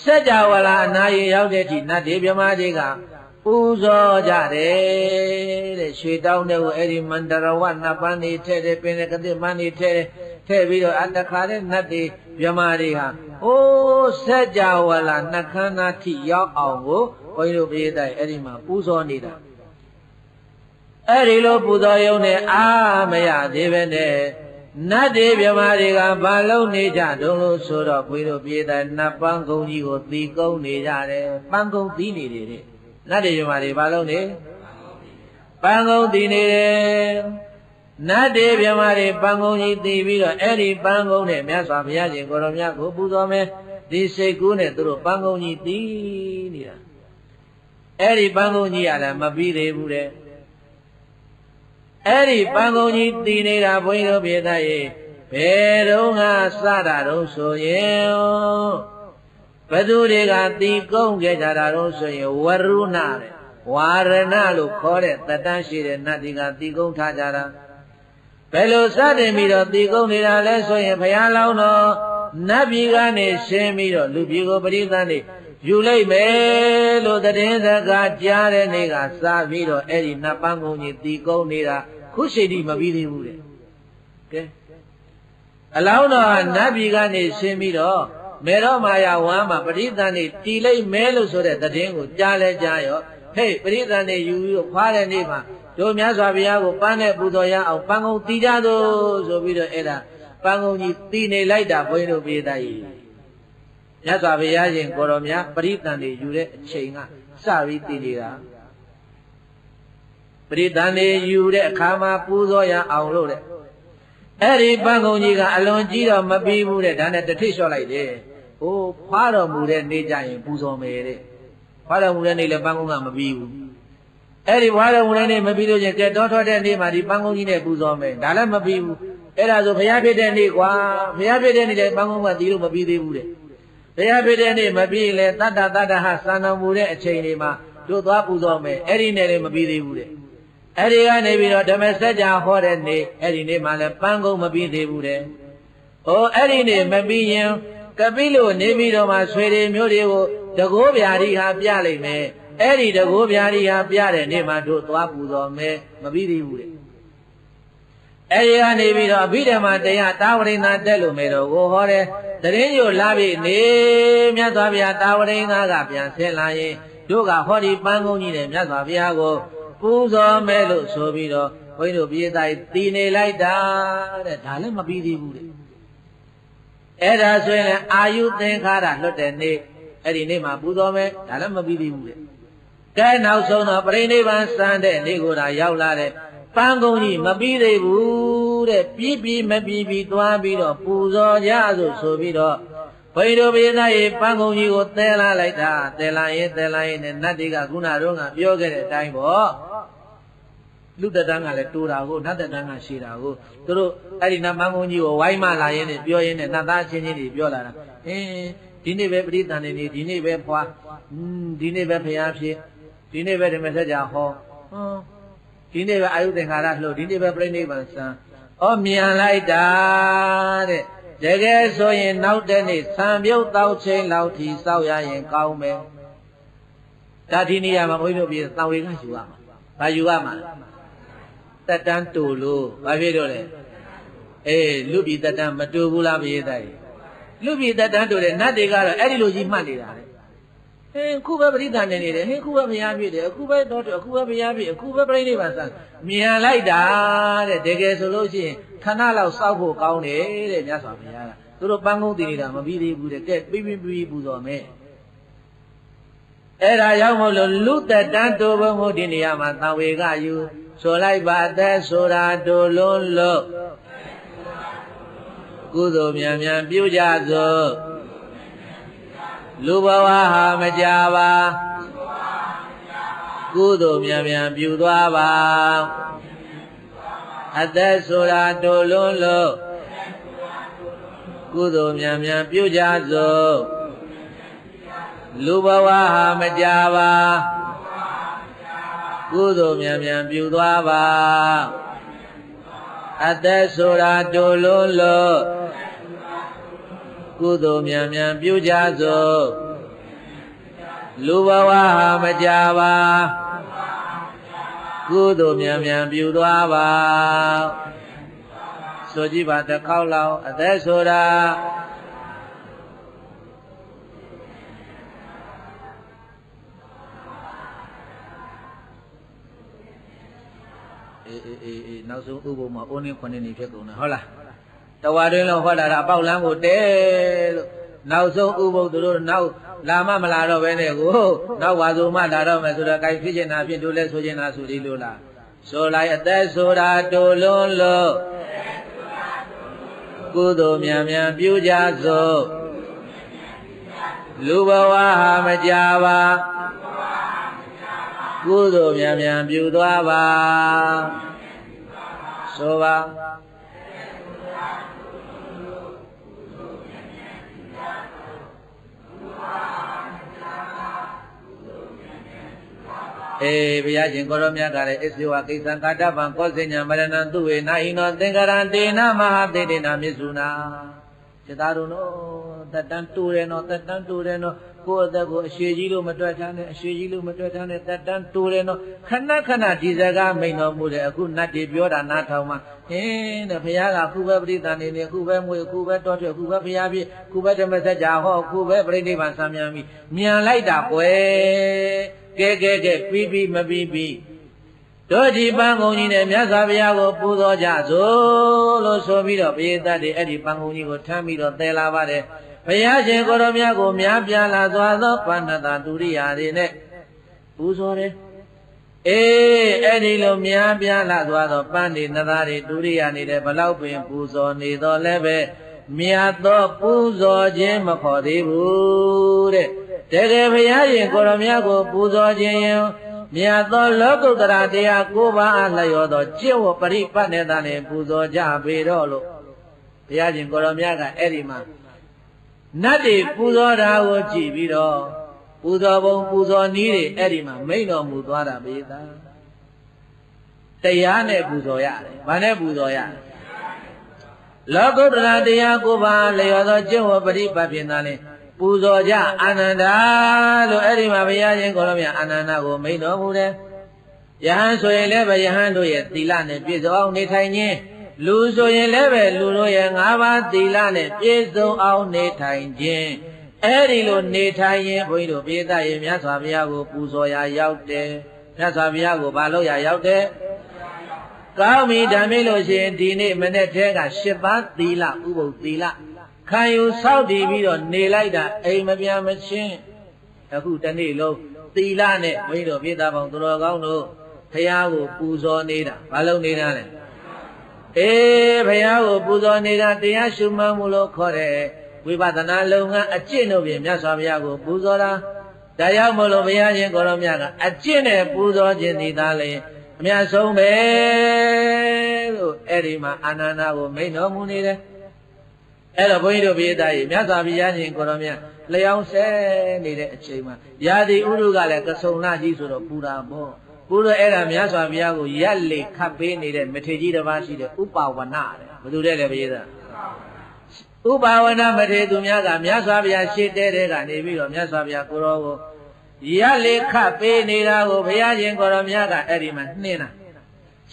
စัจ java လာအနာရီရောက်တဲ့အထိနတ်တွေမြမတွေကပူဇော်ကြတယ်တဲ့ရွှေတောင်းတဲ့ကိုအဲ့ဒီမန္တရဝနတ်ပန်းတွေထည့်တယ်ပင်လေကတိပန်းတွေထည့်ပြီးတော့အတခါတဲ့နတ်တွေမြမတွေဟာစัจ java လာနှခမ်းနာထိရောက်အောင်ကိုဘုန်းကြီးတို့ပြေးတိုင်းအဲ့ဒီမှာပူဇော်နေတာအဲ့ဒီလိုပူဇော်ရုံနဲ့အာမရသေးပဲနဲ့နတ်တွေမြမတွေကဘာလုံးနေကြတုံးလို့ဆိုတော့ဘုန်းကြီးတို့ပြေးတိုင်းနတ်ပန်းကုန်းကြီးကိုသီကုန်းနေကြတယ်ပန်းကုန်းသီးနေတယ်တဲ့နတ်တွေမြမတွေဘာလုံးနေပန်းကုန်းသီးနေတယ်နတ်တွေမြမတွေပန်းကုန်းကြီးသီးပြီးတော့အဲ့ဒီပန်းကုန်းနဲ့မြတ်စွာဘုရားရှင်ကိုရောမြတ်ကိုပူဇော်မယ်ဒီစိတ်ကူးနဲ့သူတို့ပန်းကုန်းကြီးသီးနေတာအဲ့ဒီပန်းကုန်းကြီးကလည်းမပြီးသေးဘူးတဲ့အဲ့ဒီပန်းကုန်းကြီးတည်နေတာဘုန်းကြီးတို့ပြေသားရေဘယ်တော့ကစတာတော့ဆိုရင်ဘသူတွေကတည်ကုန်းခဲ့ကြတာတော့ဆိုရင်ဝရုဏတဲ့ဝါရဏလို့ခေါ်တဲ့တတန်းရှိတဲ့နတ်တွေကတည်ကုန်းထားကြတာဘယ်လိုစတင်ပြီးတော့တည်ကုန်းနေတာလဲဆိုရင်ဘုရားလောင်းတော်နတ်ပြည်ကနေရှင်းပြီးတော့လူပြည်ကိုပရိသတ်နေယူလိုက်မယ်လို့သတင်းစကားကြားတဲ့နေ့ကစပြီးတော့အဲ့ဒီနတ်ပန်းကုန်းကြီးတည်ကုန်းနေတာခုရှိတိမပြီးသေးဘူးတဲ့ကဲအလောင်းတော်နတ်ပြည်ကနေရှင်းပြီးတော့မေရောမာယာဝမ်းမှာပရိသတ်နေတည်လိုက်မယ်လို့ဆိုတဲ့သတင်းကိုကြားလဲကြားရောဟေ့ပရိသတ်နေယူပြီးတော့ခွာတဲ့နေ့မှာတို့မြတ်စွာဘုရားကိုပန်းနဲ့ပူဇော်ရအောင်ပန်းကုန်းတည်ကြသို့ဆိုပြီးတော့အဲ့ဒါပန်းကုန်းကြီးတည်နေလိုက်တာဘုန်းကြီးတို့ပြေးသားကြီး မြတ်စွာဘုရားရှင်ကိုရောမြတ်ပရိသန်တွေယူတဲ့အချိန်ကစပြီးတည်နေတာပရိသန်တွေယူတဲ့အခါမှာပူဇော်ရအောင်လို့တဲ့အဲ့ဒီပန်းကုံကြီးကအလွန်ကြီးတော့မပြီးဘူးတဲ့ဒါနဲ့တထိလျှော့လိုက်တယ်ဟိုဖွာတော်မူတဲ့နေ့ကျရင်ပူဇော်မယ်တဲ့ဖွာတော်မူတဲ့နေ့လည်းပန်းကုံကမပြီးဘူးအဲ့ဒီဖွာတော်မူတဲ့နေ့မပြီးလို့ချင်းကဲတောထွက်တဲ့နေ့မှာဒီပန်းကုံကြီးနဲ့ပူဇော်မယ်ဒါလည်းမပြီးဘူးအဲ့ဒါဆိုဘုရားဖြစ်တဲ့နေ့ကွာဘုရားဖြစ်တဲ့နေ့လည်းပန်းကုံကတီးလို့မပြီးသေးဘူးတဲ့ဘုရားဖြစ်တဲ့နေ့မပြီးလဲတတ္တဟစံတော်မူတဲ့အချိန်လေးမှာတို့သွားပူဇော်မယ်အဲ့ဒီနဲ့လည်းမပြီးသေးဘူးတဲ့အဲ့ဒီကနေပြီးတော့ဓမ္မစကြာဟောတဲ့နေ့အဲ့ဒီနေ့မှလည်းပန်းကုံမပြီးသေးဘူးတဲ့ဟိုအဲ့ဒီနေ့မပြီးရင်ကပိလို့နေပြီးတော့မှဆွေတွေမျိုးတွေကိုတကိုးဗျာတိဟာပြလိုက်မယ်အဲ့ဒီတကိုးဗျာတိဟာပြတဲ့နေ့မှတို့သွားပူဇော်မယ်မပြီးသေးဘူးတဲ့အဲ့ဒီကနေပြီးတော့အဘိဓမ္မာတရားတာဝရိဏတက်လို့မယ်တော့ကိုဟောတယ်တရင်ညိုလာပြီနေမြတ်စွာဘုရားတာဝရိဏကပြန်ဆင်းလာရင်တို့ကဟောဒီပန်းကုန်းကြီးနဲ့မြတ်စွာဘုရားကိုပူဇော်မယ်လို့ဆိုပြီးတော့ဘုန်းကြီးတို့ပြည်သားတည်နေလိုက်တာတဲ့ဒါလည်းမပြီးသေးဘူးတဲ့အဲ့ဒါဆိုရင်အာယုသင်္ခါရလွတ်တဲ့နေ့အဲ့ဒီနေ့မှာပူဇော်မယ်ဒါလည်းမပြီးသေးဘူးတဲ့ကဲနောက်ဆုံးတော့ပြိဋိဘံစံတဲ့နေ့ကိုဒါရောက်လာတဲ့ပန်းကုံကြီးမပြီးသေးဘူးတဲ့ပြီးမပြီးသွားပြီးတော့ပူဇော်ကြဆိုပြီးတော့ဘုန်းကြီးတို့ပြည်သားရေပန်းကုံကြီးကိုသဲလာလိုက်တာသဲလာရင်နဲ့နတ်တွေကခုနတော့ကပြောခဲ့တဲ့အတိုင်းပေါ့လူတတန်းကလည်းတိုးတာကိုနတ်တတန်းကရှည်တာကိုသူတို့အဲ့ဒီနတ်ပန်းကုံကြီးကိုဝိုင်းမလာရင်းနဲ့ပြောရင်းနဲ့နတ်သားချင်းချင်းတွေပြောလာတာဒီနေ့ပဲပရိသန်နေနေဒီနေ့ပဲဖွာဒီနေ့ပဲဖျားဖြစ်ဒီနေ့ပဲဓမ္မစကြာဟောဒီနေ့ပဲအာယုသင်္ခါရလှုပ်ဒီနေ့ပဲပြိဋိဘံစံမြန်လိုက်တာတဲ့တကယ်ဆိုရင်နောက်တဲ့နေ့သံပြုတ်တောက်ချိန်လောက်ထိစောက်ရရင်ကောင်းမယ်ဒါဒီနေရာမှာဘုန်းကြီးတို့ပြည်သံဝေကယူရမှာဘာယူရမှာတက်တန်းတူလို့ဘာဖြစ်တော့လဲလူပြည်တက်တန်းမတူဘူးလားပြည်သားကြီးလူပြည်တက်တန်းတူတယ်နတ်တွေကတော့အဲ့ဒီလိုကြီးမှတ်နေတာလေခုပဲပရိသတ်နေနေတယ်ခုပဲဘုရားပြည့်တယ်ခုပဲတော့အခုပဲဘုရားပြည့်အခုပဲပြိဋိဘံစံမြန်လိုက်တာတဲ့တကယ်ဆိုလို့ရှိရင်ခဏလောက်စောက်ဖို့ကောင်းတယ်တဲ့မြတ်စွာဘုရားကသူတို့ပန်းကုန်းတည်နေတာမပြီးသေးဘူးတဲ့ကဲပြီးပူဇော်မယ်အဲ့ဒါရောက်မို့လို့လူသက်တန်းတူဖို့ဒီနေရာမှာသံဝေကယူဆိုလိုက်ပါသက်ဆိုတာတူလုံးလို့ကုသိုလ်မြန်မြန်ပြုကြစို့လူဘဝဟာမကြပါကုသိုလ်မြန်မြန်ပြုသွားပါအသက်ဆိုတာတူလုံးလို့ကုသိုလ်မြန်မြန်ပြုကြစို့လူဘဝဟာမကြပါကုသိုလ်မြန်မြန်ပြုသွားပါအသက်ဆိုတာတူလုံးလို့ကုသိုလ်မြန်မြန်ပြုကြစို့လူဘဝဟာမကြပါကုသိုလ်မြန်မြန်ပြုသွားပါဆိုကြည့်ပါတစ်ခေါက်လောက်အသက်ဆိုတာနောက်ဆုံးဥပုပ်မှာအိုးနေခွနေနေဖြစ်ကုန်တယ်ဟုတ်လားတဝါတွင်လုံးဟောတာအပေါက်လမ်းကိုတဲလို့နောက်ဆုံးဥပုပ်တို့နောက်လာမမလာတော့ဘဲနဲ့ကိုနောက်ဝါဆိုမှလာတော့မယ်ဆိုတော့ကိုင်ဖြစ်ချင်တာဖြစ်တို့လဲဆိုချင်တာဆိုဒီလိုလားဆိုလိုက်အသက်ဆိုတာတူလုံးလို့ကုသိုလ်မြန်မြန်ပြုကြစို့လူဘဝဟာမကြပါကုသိုလ်မြန်မြန်ပြုသွားပါဆိုပါဘုရားရှင်ကိုရောမြတ်ကလည်းအစ္စဝကိစ္စံကာတဗံကောစဉ္ညာမရဏံသူဝေနာဟိနောသင်္ကရံတေနမဟာသေတေနမြစ္ဆုနာစေတာတို့နော်တတန်းတူတယ်နော်တတန်းတူတယ်နော်ကိုယ့်အသက်ကိုအရှိကြီးလို့မတွက်ထားနဲ့အရှိကြီးလို့မတွက်ထားနဲ့တတန်းတူတယ်နော်ခဏဒီစကားမိန်တော်မူတယ်အခုနတ်တွေပြောတာနားထောင်မှတဲ့ဘုရားကခုပဲပရိသတ်နေနေခုပဲမွေခုပဲတောထွက်ခုပဲဘုရားပြည့်ခုပဲဓမ္မစကြာဟောခုပဲပြိဋိဘံစံမြန်ပြီမြန်လိုက်တာကွယ်ကဲပြီးမပြီးတို့ဒီပန်းကုံကြီးနဲ့မြတ်စွာဘုရားကိုပူဇော်ကြစို့လို့ဆိုပြီးတော့ပရိသတ်တွေအဲ့ဒီပန်းကုံကြီးကိုထမ်းပြီးတော့သယ်လာပါတယ် ဘုရားရှင်ကိုရောမြတ်ကိုများပြားလာစွာသောပဏ္ဏတာဒုရိယာတွေနဲ့ပူဇော်တယ်အဲ့ဒီလိုများပြားလာစွာသောပဏ္ဏိနသားတွေဒုရိယာနေတဲ့ဘလောက်ပင်ပူဇော်နေတော့လည်းပဲမြတ်သောပူဇော်ခြင်းမခေါ်သေးဘူးတဲ့တကယ်ဘုရားရှင်ကိုရောမြတ်ကိုပူဇော်ခြင်းရင်မြတ်သောလောကုတ္တရာတရား9ပါးအားလျော်သောကျင့်ဝတ်ပရိပတ်နေတာနဲ့ပူဇော်ကြပေတော့လို့ဘုရားရှင်ကိုရောမြတ်ကအဲ့ဒီမှာနတ်တွေပူဇော်တာကိုကြည့်ပြီးတော့ပူဇော်ပုံပူဇော်နည်းတွေအဲ့ဒီမှာမိန့်တော်မူသွားတာပဲသားတရားနဲ့ပူဇော်ရတယ်။ဘာနဲ့ပူဇော်ရလဲ။လောကုတ္တရာတရား9ပါးလျော်သောကျင့်ဝတ်ပရိပတ်ဖြင့်သာလေပူဇော်ကြအာနန္ဒာလို့အဲ့ဒီမှာဘုရားရှင်ကိုရောမြတ်အာနန္ဒာကိုမိန့်တော်မူတယ်။ယဟန်ဆိုရင်လည်းပဲယဟန်တို့ရဲ့သီလနဲ့ပြည့်စုံအောင်နေထိုင်ခြင်းလူဆိုရင်လည်းပဲလူတို့ရဲ့5ပါးသီလနဲ့ပြည့်စုံအောင်နေထိုင်ခြင်းအဲ့ဒီလိုနေထိုင်ရင်ဘုန်းကြီးတို့ပိဋကရေမြတ်စွာဘုရားကိုပူဇော်ရာရောက်တယ်မြတ်စွာဘုရားကိုဘာလို့ရာရောက်တယ်ကောင်းပြီဒါမေးလို့ရှိရင်ဒီနေ့မနေ့တည်းက10ပါးသီလဥပုသ်သီလခံယူဆောက်တည်ပြီးတော့နေလိုက်တာအိမ်မပြန်မချင်းအခုတနေ့လုံးသီလနဲ့ဘုန်းကြီးတို့ပိဋကပေါင်းသူတော်ကောင်းတို့ဘုရားကိုပူဇော်နေတာဘာလို့နေတာလဲဘုရားကိုပူဇော်နေတာတရားရှုမှတ်မှုလို့ခေါ်တယ်ဝိပဿနာလုပ်ငန်းအကျင့်တို့ဖြင့်မြတ်စွာဘုရားကိုပူဇော်တာဒါကြောင့်မို့လို့ဘုရားရှင်ကိုရောမြတ်ကအကျင့်နဲ့ပူဇော်ခြင်းဒီသားလေအမြတ်ဆုံးပဲလို့အဲ့ဒီမှာအာနန္ဒာကိုမိန့်တော်မူနေတယ်အဲ့တော့ဘုန်းကြီးတို့ပိဋကရေမြတ်စွာဘုရားရှင်ကိုရောမြတ်လျောင်းဆဲနေတဲ့အချိန်မှာရာသီဥတုကလည်းကဆုံလာကြီးဆိုတော့ပူတာပေါ့ပူတော့အဲ့ဒါမြတ်စွာဘုရားကိုရက်လေခတ်ပေးနေတဲ့မထေရကြီးတစ်ပါးရှိတယ်ဥပဝနတဲ့ဘယ်သူတဲ့လဲပိဋကဥပဝနမထေရသူများကမြတ်စွာဘုရားရှေ့တဲတဲ့ကနေပြီးတော့မြတ်စွာဘုရားကိုရောကိုရက်လေခတ်ပေးနေတာကိုဘုရားရှင်ကိုရောမြတ်ကအဲ့ဒီမှာနှင်းတာ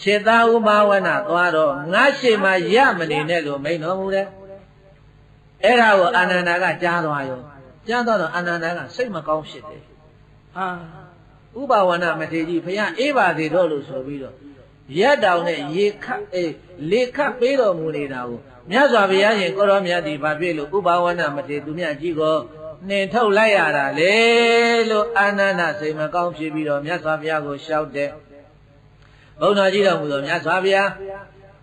ခြေသားဥပဝနသွားတော့ငါရှိမှရမနေနဲ့လို့မိန့်တော်မူတယ်အဲ့ဒါကိုအာနန္ဒာကကြားသွားရောကြားတော့အာနန္ဒာကစိတ်မကောင်းဖြစ်တယ်ဟာဥပဝနမထေရကြီးဘုရားအေးပါစေတော့လို့ဆိုပြီးတော့ရက်တောင်နဲ့ရေခတ်လေခတ်ပေးတော်မူနေတာကိုမြတ်စွာဘုရားရှင်ကိုရောမြတ်ဒီဘာဖြစ်လို့ဥပဝနမထေရသူမြတ်ကြီးကိုနှင်ထုတ်လိုက်ရတာလေလို့အာနန္ဒစိတ်မကောင်းဖြစ်ပြီးတော့မြတ်စွာဘုရားကိုလျှောက်တယ်ဘုန်းတော်ကြီးတော်မူသောမြတ်စွာဘုရား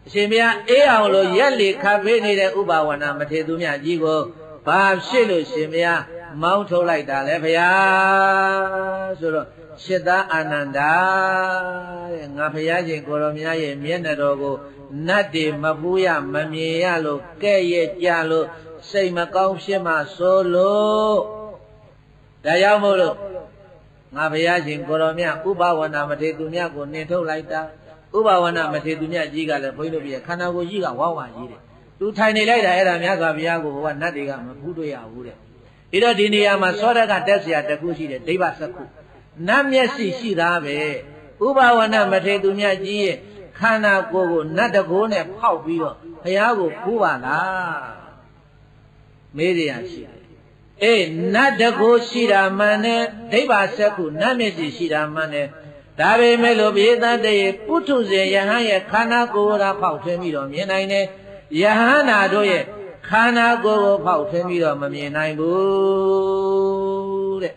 အရှင်ဘုရားအေးအောင်လို့ရက်လေခတ်ပေးနေတဲ့ဥပဝနမထေရသူမြတ်ကြီးကိုဘာဖြစ်လို့ရှင်ဘုရားမောင်းထုတ်လိုက်တာလဲဘုရားဆိုတော့ရှစ်သားအာနန္ဒာတဲ့ငါဘုရားရှင်ကိုရောမြတ်ရဲ့မျက်နှာတော်ကိုနတ်တွေမပူးရမမြင်ရလို့ကဲ့ရဲ့ကြလို့စိတ်မကောင်းဖြစ်မှဆိုလို့ဒါကြောင့်မို့လို့ငါဘုရားရှင်ကိုရောမြတ်ဥပဝနမထေရသူမြတ်ကိုနှင်ထုတ်လိုက်တာဥပဝနမထေရသူမြတ်ကြီးကလည်းဘုန်းကြီးတို့ပြခန္ဓာကိုယ်ကြီးကဝါဝါကြီးတယ်သူထိုင်နေလိုက်တာအဲ့ဒါမြတ်စွာဘုရားကိုဘုရားနတ်တွေကမပူးတွေ့ရဘူးတဲ့ဒီတော့ဒီနေရာမှာသောတကတက်เสียတခုရှိတယ်ဒိဗ္ဗစက္ခုနတ်မျက်စိရှိသားပဲဥပဝနမထေရသူမြတ်ကြီးရဲ့ခန္ဓာကိုယ်ကိုနတ်တကိုးနဲ့ဖောက်ပြီးတော့ဘုရားကိုပူးပါလားမေးရရှိတယ်နတ်တကိုးရှိတာမှန်တယ်ဒိဗ္ဗစက္ခုနတ်မျက်စိရှိတာမှန်တယ်ဒါပေမဲ့လို့ဘေသတ္တေပုထုဇဉ်ယဟန်ရဲ့ခန္ဓာကိုယ်ကဖောက်ထွင်းပြီးတော့မြင်နိုင်တယ်ယဟန္တာတို့ရဲ့ခန္ဓာကိုယ်ကိုဖောက်ထွင်းပြီးတော့မမြင်နိုင်ဘူးတဲ့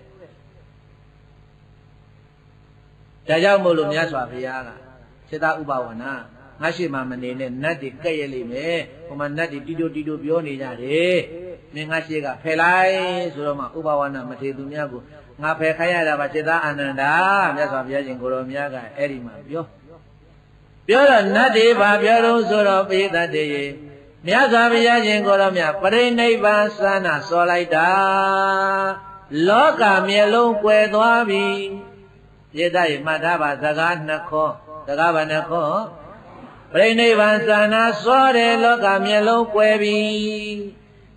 ဒါကြောင့်မို့လို့မြတ်စွာဘုရားကစေတဥပဝနာငါရှိမှမနေနဲ့နတ်တွေကဲ့ရဲ့လိမ့်မယ်ဟိုမှာနတ်တွေတီတိုပြောနေကြတယ်မင်းငါရှိကဖယ်လိုက်ဆိုတော့မှဥပဝနာမထေရသူများကိုငါဖယ်ခိုင်းရတာပါစေတအာနန္ဒာမြတ်စွာဘုရားရှင်ကိုရောမြတ်ကအဲ့ဒီမှာပြောတော့နတ်တွေဘာပြောတော့ဆိုတော့ပိသတ္တေမြတ်စွာဘုရားရှင်ကိုရောမြတ်ပရိနိဗ္ဗာန်သနာစောလိုက်တာလောကမျက်လုံးကွယ်သွားပြီပိသရေမှတ်ထားပါစကားနှစ်ခေါ်စကားဘာနှစ်ခေါ်ပရိနိဗ္ဗာန်သနာစောတယ်လောကမျက်လုံးကွယ်ပြီ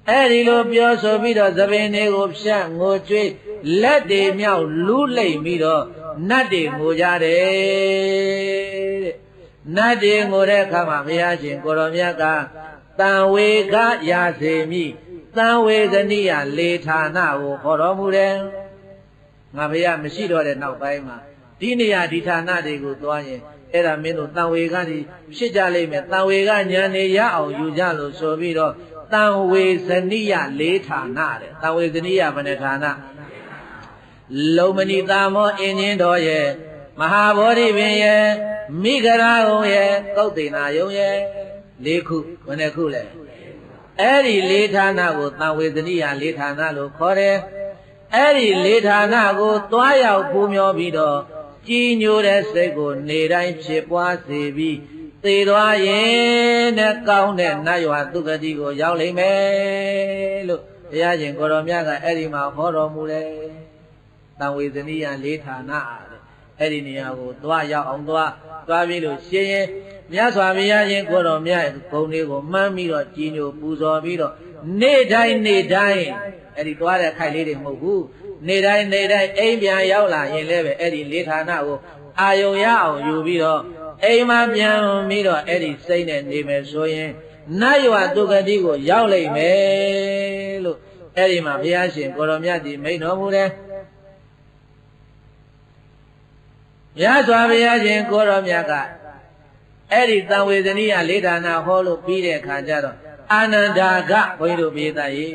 အဲ့ဒီလိုပြောဆိုပြီးတော့သပင်တွေကိုဖြတ်ငိုကြွေးလက်တွေမြောက်လူးလိမ့်ပြီးတော့နတ်တွေငိုကြတယ်တဲ့နတ်တွေငိုတဲ့အခါမှာဘုရားရှင်ကိုရောမြတ်ကတံဝေကရာစေမိတံဝေကနိယလေဌာနကိုခေါ်တော်မူတယ်ငါဘုရားမရှိတော့တဲ့နောက်ပိုင်းမှာဒီနေရာဒီဌာနတွေကိုသွားရင်အဲ့ဒါမင်းတို့တံဝေကကြီးဖြစ်ကြလိမ့်မယ်တံဝေကဉာဏ်နေရအောင်ယူကြလို့ဆိုပြီးတော့တ တံဝေဇနိယလေးဌာနတဲ့တံဝေဇနိယဘယ်နှဌာနလုံမဏိတာမောအင်းချင်းတော်ရဲ့မဟာဗောဓိပင်ရဲ့မိဂရာဟုံရဲ့ကုတ်တေနာယုံရဲ့၄ခုဘယ်နှခုလဲအဲ့ဒီလေးဌာနကိုတံဝေဇနိယလေးဌာနလို့ခေါ်တယ်အဲ့ဒီလေးဌာနကိုသွားရောက်ပူမျောပြီးတော့ကြည်ညိုတဲ့စိတ်ကိုနေတိုင်းဖြစ်ပွားစေပြီးသေသွားရင်တဲ့ကောင်းတဲ့နတ်ရွာသူဂတိကိုရောက်လိမ့်မယ်လို့ဘုရားရှင်ကိုရောမြတ်ကအဲ့ဒီမှာဟောတော်မူတယ်တံဝေဇနိယလေးဌာနတဲ့အဲ့ဒီနေရာကိုသွားရောက်အောင်သွားပြီးလို့ရှင်ရင်မြတ်စွာဘုရားရှင်ကိုရောမြတ်ဂုဏ်လေးကိုမှန်းပြီးတော့ကြည်ညိုပူဇော်ပြီးတော့နေ့တိုင်းအဲ့ဒီသွားတဲ့ခိုက်လေးတွေမဟုတ်ဘူးနေ့တိုင်းအိမ်ပြန်ရောက်လာရင်လည်းပဲအဲ့ဒီလေးဌာနကိုအာယုံရအောင်ယူပြီးတော့အိမ်မှာပြန်ပြီးတော့အဲ့ဒီစိတ်နဲ့နေမယ်ဆိုရင်နတ်ရွာသူဂတိကိုရောက်လိမ့်မယ်လို့အဲ့ဒီမှာဘုရားရှင်ကိုရောမြတ်ကြီးမိန့်တော်မူတယ်မြတ်စွာဘုရားရှင်ကိုရောမြတ်ကအဲ့ဒီတံဝေဇနိယလေးဌာနဟောလို့ပြီးတဲ့အခါကျတော့အာနန္ဒာကဘုန်းကြီးတို့ပြေးသားရေ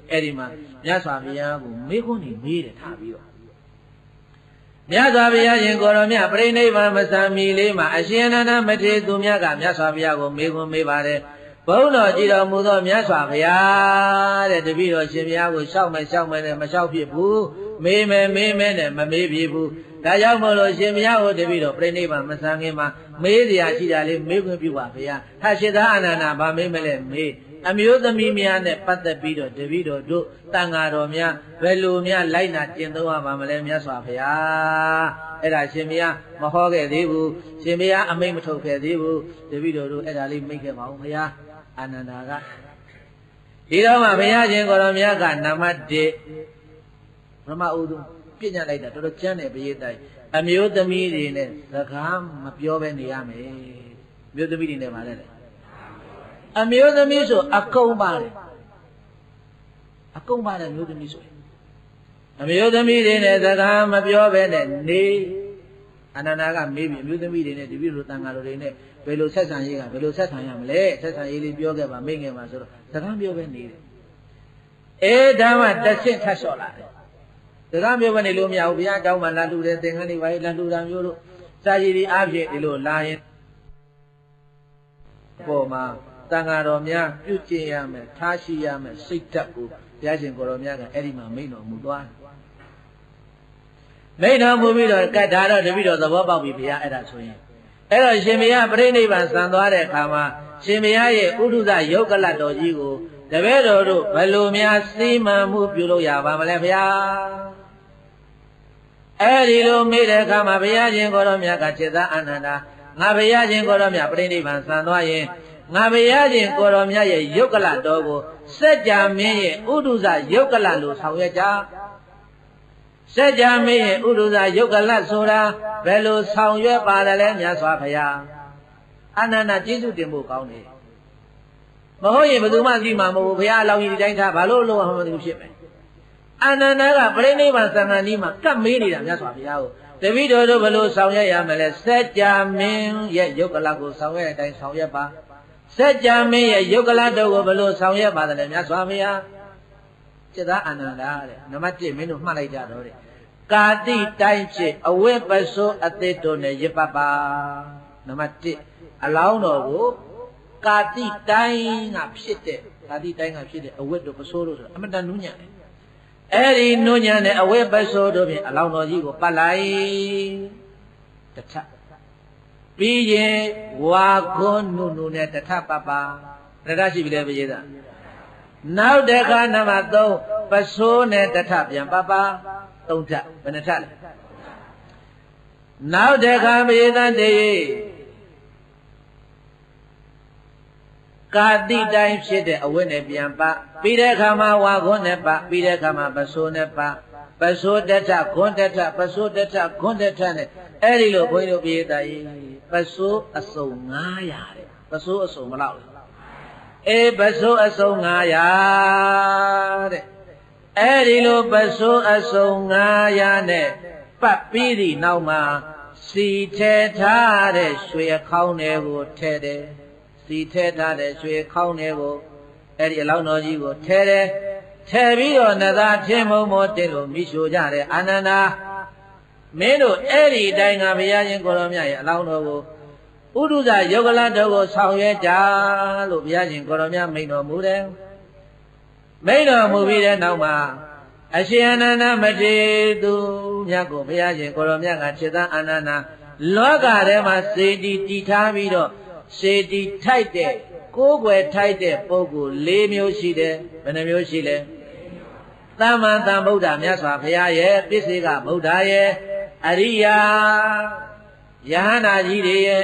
အဲ့ဒီမှာမြတ်စွာဘုရားကိုမေးခွန်းနေမေးတယ်ထားပြီးတော့မြတ်စွာဘုရားရှင်ကိုရောမြတ်ပြိဋိဘံမဆံမီလေးမှာအရှင်အနန္ဒမထေရသူမြတ်ကမြတ်စွာဘုရားကိုမေးခွန်းမေးပါတယ်ဘုန်းတော်ကြည်တော်မူသောမြတ်စွာဘုရားတဲ့တပည့်တော်ရှင်ဘုရားကိုရှောက်မယ်နဲ့မရှောက်ဖြစ်ဘူးမေးမယ်နဲ့မမေးဖြစ်ဘူးဒါကြောင့်မို့လို့ရှင်ဘုရားကိုတပည့်တော်ပြိဋိဘံမဆံခင်မှာမေးစရာရှိတာလေးမေးခွင့်ပြုပါဘုရားဟာရှိသာအနန္ဒဗာမေးမလဲမေးအမျိုးသမီးများနဲ့ပတ်သက်ပြီးတော့တပည့်တော်တို့တန်ဃာတော်များဘယ်လိုများလိုက်နာကျင့်သုံးရပါမလဲမြတ်စွာဘုရားအဲ့ဒါရှင်ဘုရားမဟောခဲ့သေးဘူးရှင်ဘုရားအမိန့်မထုတ်ခဲ့သေးဘူးတပည့်တော်တို့အဲ့ဒါလေးမိတ်ခဲ့ပါဦးဘုရားအာနန္ဒာကဒီတော့မှဘုရားရှင်ကိုရောမြတ်ကနံပါတ်1ပရမဥဒုပြညတ်လိုက်တာတော်တော်ကျမ်းတယ်ပရိသတ်အမျိုးသမီးတွေနဲ့စကားမပြောဘဲနေရမယ်အမျိုးသမီးတွေနဲ့ပါလေအမျိုးသမီးဆိုအကုန်ပါတယ်မျိုးသမီးဆိုအမျိုးသမီးတွေနဲ့စကားမပြောဘဲနဲ့နေအနန္ဒာကမေးပြီအမျိုးသမီးတွေနဲ့တပည့်တို့တန်ဃာတော်တွေနဲ့ဘယ်လိုဆက်ဆံရေးကဘယ်လိုဆက်ဆံရမလဲဆက်ဆံရေးလေးပြောခဲ့ပါမိတ်ငယ်ပါဆိုတော့စကားပြောပဲနေတယ်ဒါမှတစ်ဆင့်ထပ်လျှော့လာတယ်စကားပြောပဲနေလို့မရဘူးဘုရားတောင်းမှလာလှူတယ်သင်္ကန်းတွေပါလာလှူတာမျိုးတို့စာရည်ဒီအားဖြင့်ဒီလိုလာရင်ပေါ်မှာတန်ဃာတော်များပြုကျင့်ရမယ်ထားရှိရမယ်စိတ်ဓာတ်ကိုဘုရားရှင်ကိုတော်မြတ်ကအဲ့ဒီမှာမိန့်တော်မူသွားတယ်မိန့်တော်မူပြီးတော့ကတ်ဒါတော့တပည့်တော်သဘောပေါက်ပြီဘုရားအဲ့ဒါဆိုရင်အဲ့တော့ရှင်ဘုရားပြိဋိဘံဆံသွားတဲ့အခါမှာရှင်ဘုရားရဲ့ဥဒုဇယုတ်ကလတ်တော်ကြီးကိုတပည့်တော်တို့ဘယ်လိုများစီမံမှုပြုလုပ်ရပါမလဲဘုရားအဲ့ဒီလိုမေးတဲ့အခါမှာဘုရားရှင်ကိုတော်မြတ်ကจิตအာနန္ဒာငါဘုရားရှင်ကိုတော်မြတ်ပြိဋိဘံဆံသွားရင်ငါဘုရားရှင်ကိုတော်မြတ်ရဲ့ယုတ်ကလတော်ကိုစัจ जा မင်းရဲ့ဥဒုဇယုတ်ကလလို့ဆောင်ရွက်ကြစัจ जा မင်းရဲ့ဥဒုဇယုတ်ကလဆိုတာဘယ်လိုဆောင်ရွက်ပါတယ်လဲမြတ်စွာဘုရားအာနန္ဒာကျေးဇူးတင်ဖို့ကောင်းတယ်မဟုတ်ရင်ဘယ်သူမှသိမှာမဟုတ်ဘူးဘုရားအလောင်းကြီးဒီတိုင်းထားဘာလို့လုံးဝမသိဘူးဖြစ်မယ်အာနန္ဒာကပြိဋိဘံသံဃာနီးမှာကပ်မေးနေတာမြတ်စွာဘုရားကိုတပည့်တော်တို့ဘယ်လိုဆောင်ရွက်ရမလဲစัจ जा မင်းရဲ့ယုတ်ကလကိုဆောင်ရွက်တဲ့အတိုင်းဆောင်ရွက်ပါစัจ जा မင်းရဲ့ယုတ်ကလတော်ကိုဘယ်လိုဆောင်ရွက်ပါသလဲမြတ်စွာဘုရားจิตအာနန္ဒာတဲ့နံပါတ်1မင်းတို့မှတ်လိုက်ကြတော့တဲ့ကာတိတိုင်းဖြစ်အဝိပ္ပဆိုအသစ်တို့နဲ့ရစ်ပတ်ပါနံပါတ်1အလောင်းတော်ကိုကာတိတိုင်းကဖြစ်တဲ့အဝိပ္ပဆိုတို့ဆိုတာအမတန်နုညံ့တယ်အဲ့ဒီနုညံ့တဲ့အဝိပ္ပဆိုတို့ဖြင့်အလောင်းတော်ကြီးကိုပတ်လိုက်တစ်ထပ်ပြီးရင်ဝါခွန်းနုနဲ့တစ်ထပ်ပတ်ပါတထပ်ရှိပြီလေဘုရားသားနောက်တစ်ခါနံပါတ်3ပစိုးနဲ့တစ်ထပ်ပြန်ပတ်ပါ3ထပ်ဘယ်နှထပ်လဲနောက်တစ်ခါဘုရားသားတည်းကာတိတိုင်းဖြစ်တဲ့အဝိနဲ့ပြန်ပပြီးတဲ့အခါမှာဝါခွန်းနဲ့ပပြီးတဲ့အခါမှာပစိုးနဲ့ပပစိုးတထခွန်းတထပစိုးတထခွန်းတထနဲ့အဲ့ဒီလိုဘုန်းကြီးတို့ပြေးတာကြီးပစိုးအစုံ900တဲ့ပစိုးအစုံမလောက်လားပစိုးအစုံ900တဲ့အဲ့ဒီလိုပစိုးအစုံ900နဲ့ပတ်ပြီးဒီနောက်မှာစီထဲထားတဲ့ရွှေခေါင်းတွေကိုထဲတယ်စီထဲထားတဲ့ရွှေခေါင်းတွေကို အဲ့ဒီအလောင်းတော်ကြီးကိုထဲတယ်ထဲပြီးတော့နသာထင်းမုံမောတင်လို့မိရှို့ကြတယ်အာနန္ဒာမင်းတို့အဲ့ဒီအတိုင်းကဘုရားရှင်ကိုရောမြတ်ရဲ့အလောင်းတော်ကိုဥဒုဇယုတ်ကလတော်ကိုဆောင်ရွက်ကြလို့ဘုရားရှင်ကိုရောမြတ်မိန့်တော်မူတယ်မိန့်တော်မူပြီးတဲ့နောက်မှာအရှင်အာနန္ဒမထေရသူမြတ်ကိုဘုရားရှင်ကိုရောမြတ်ကခြေသားအာနန္ဒာလောကထဲမှာစေတီတည်ထားပြီးတော့စေတီထိုက်တဲ့ကိုးကွယ်ထိုက်တဲ့ပုဂ္ဂိုလ်၄မျိုးရှိတယ်ဘယ်နှမျိုးရှိလဲသမ္မာသမ္ဗုဒ္ဓမြတ်စွာဘုရားရဲ့ပစ္စေကဗုဒ္ဓရဲ့အရိယာယဟန္တာကြီးတွေရဲ့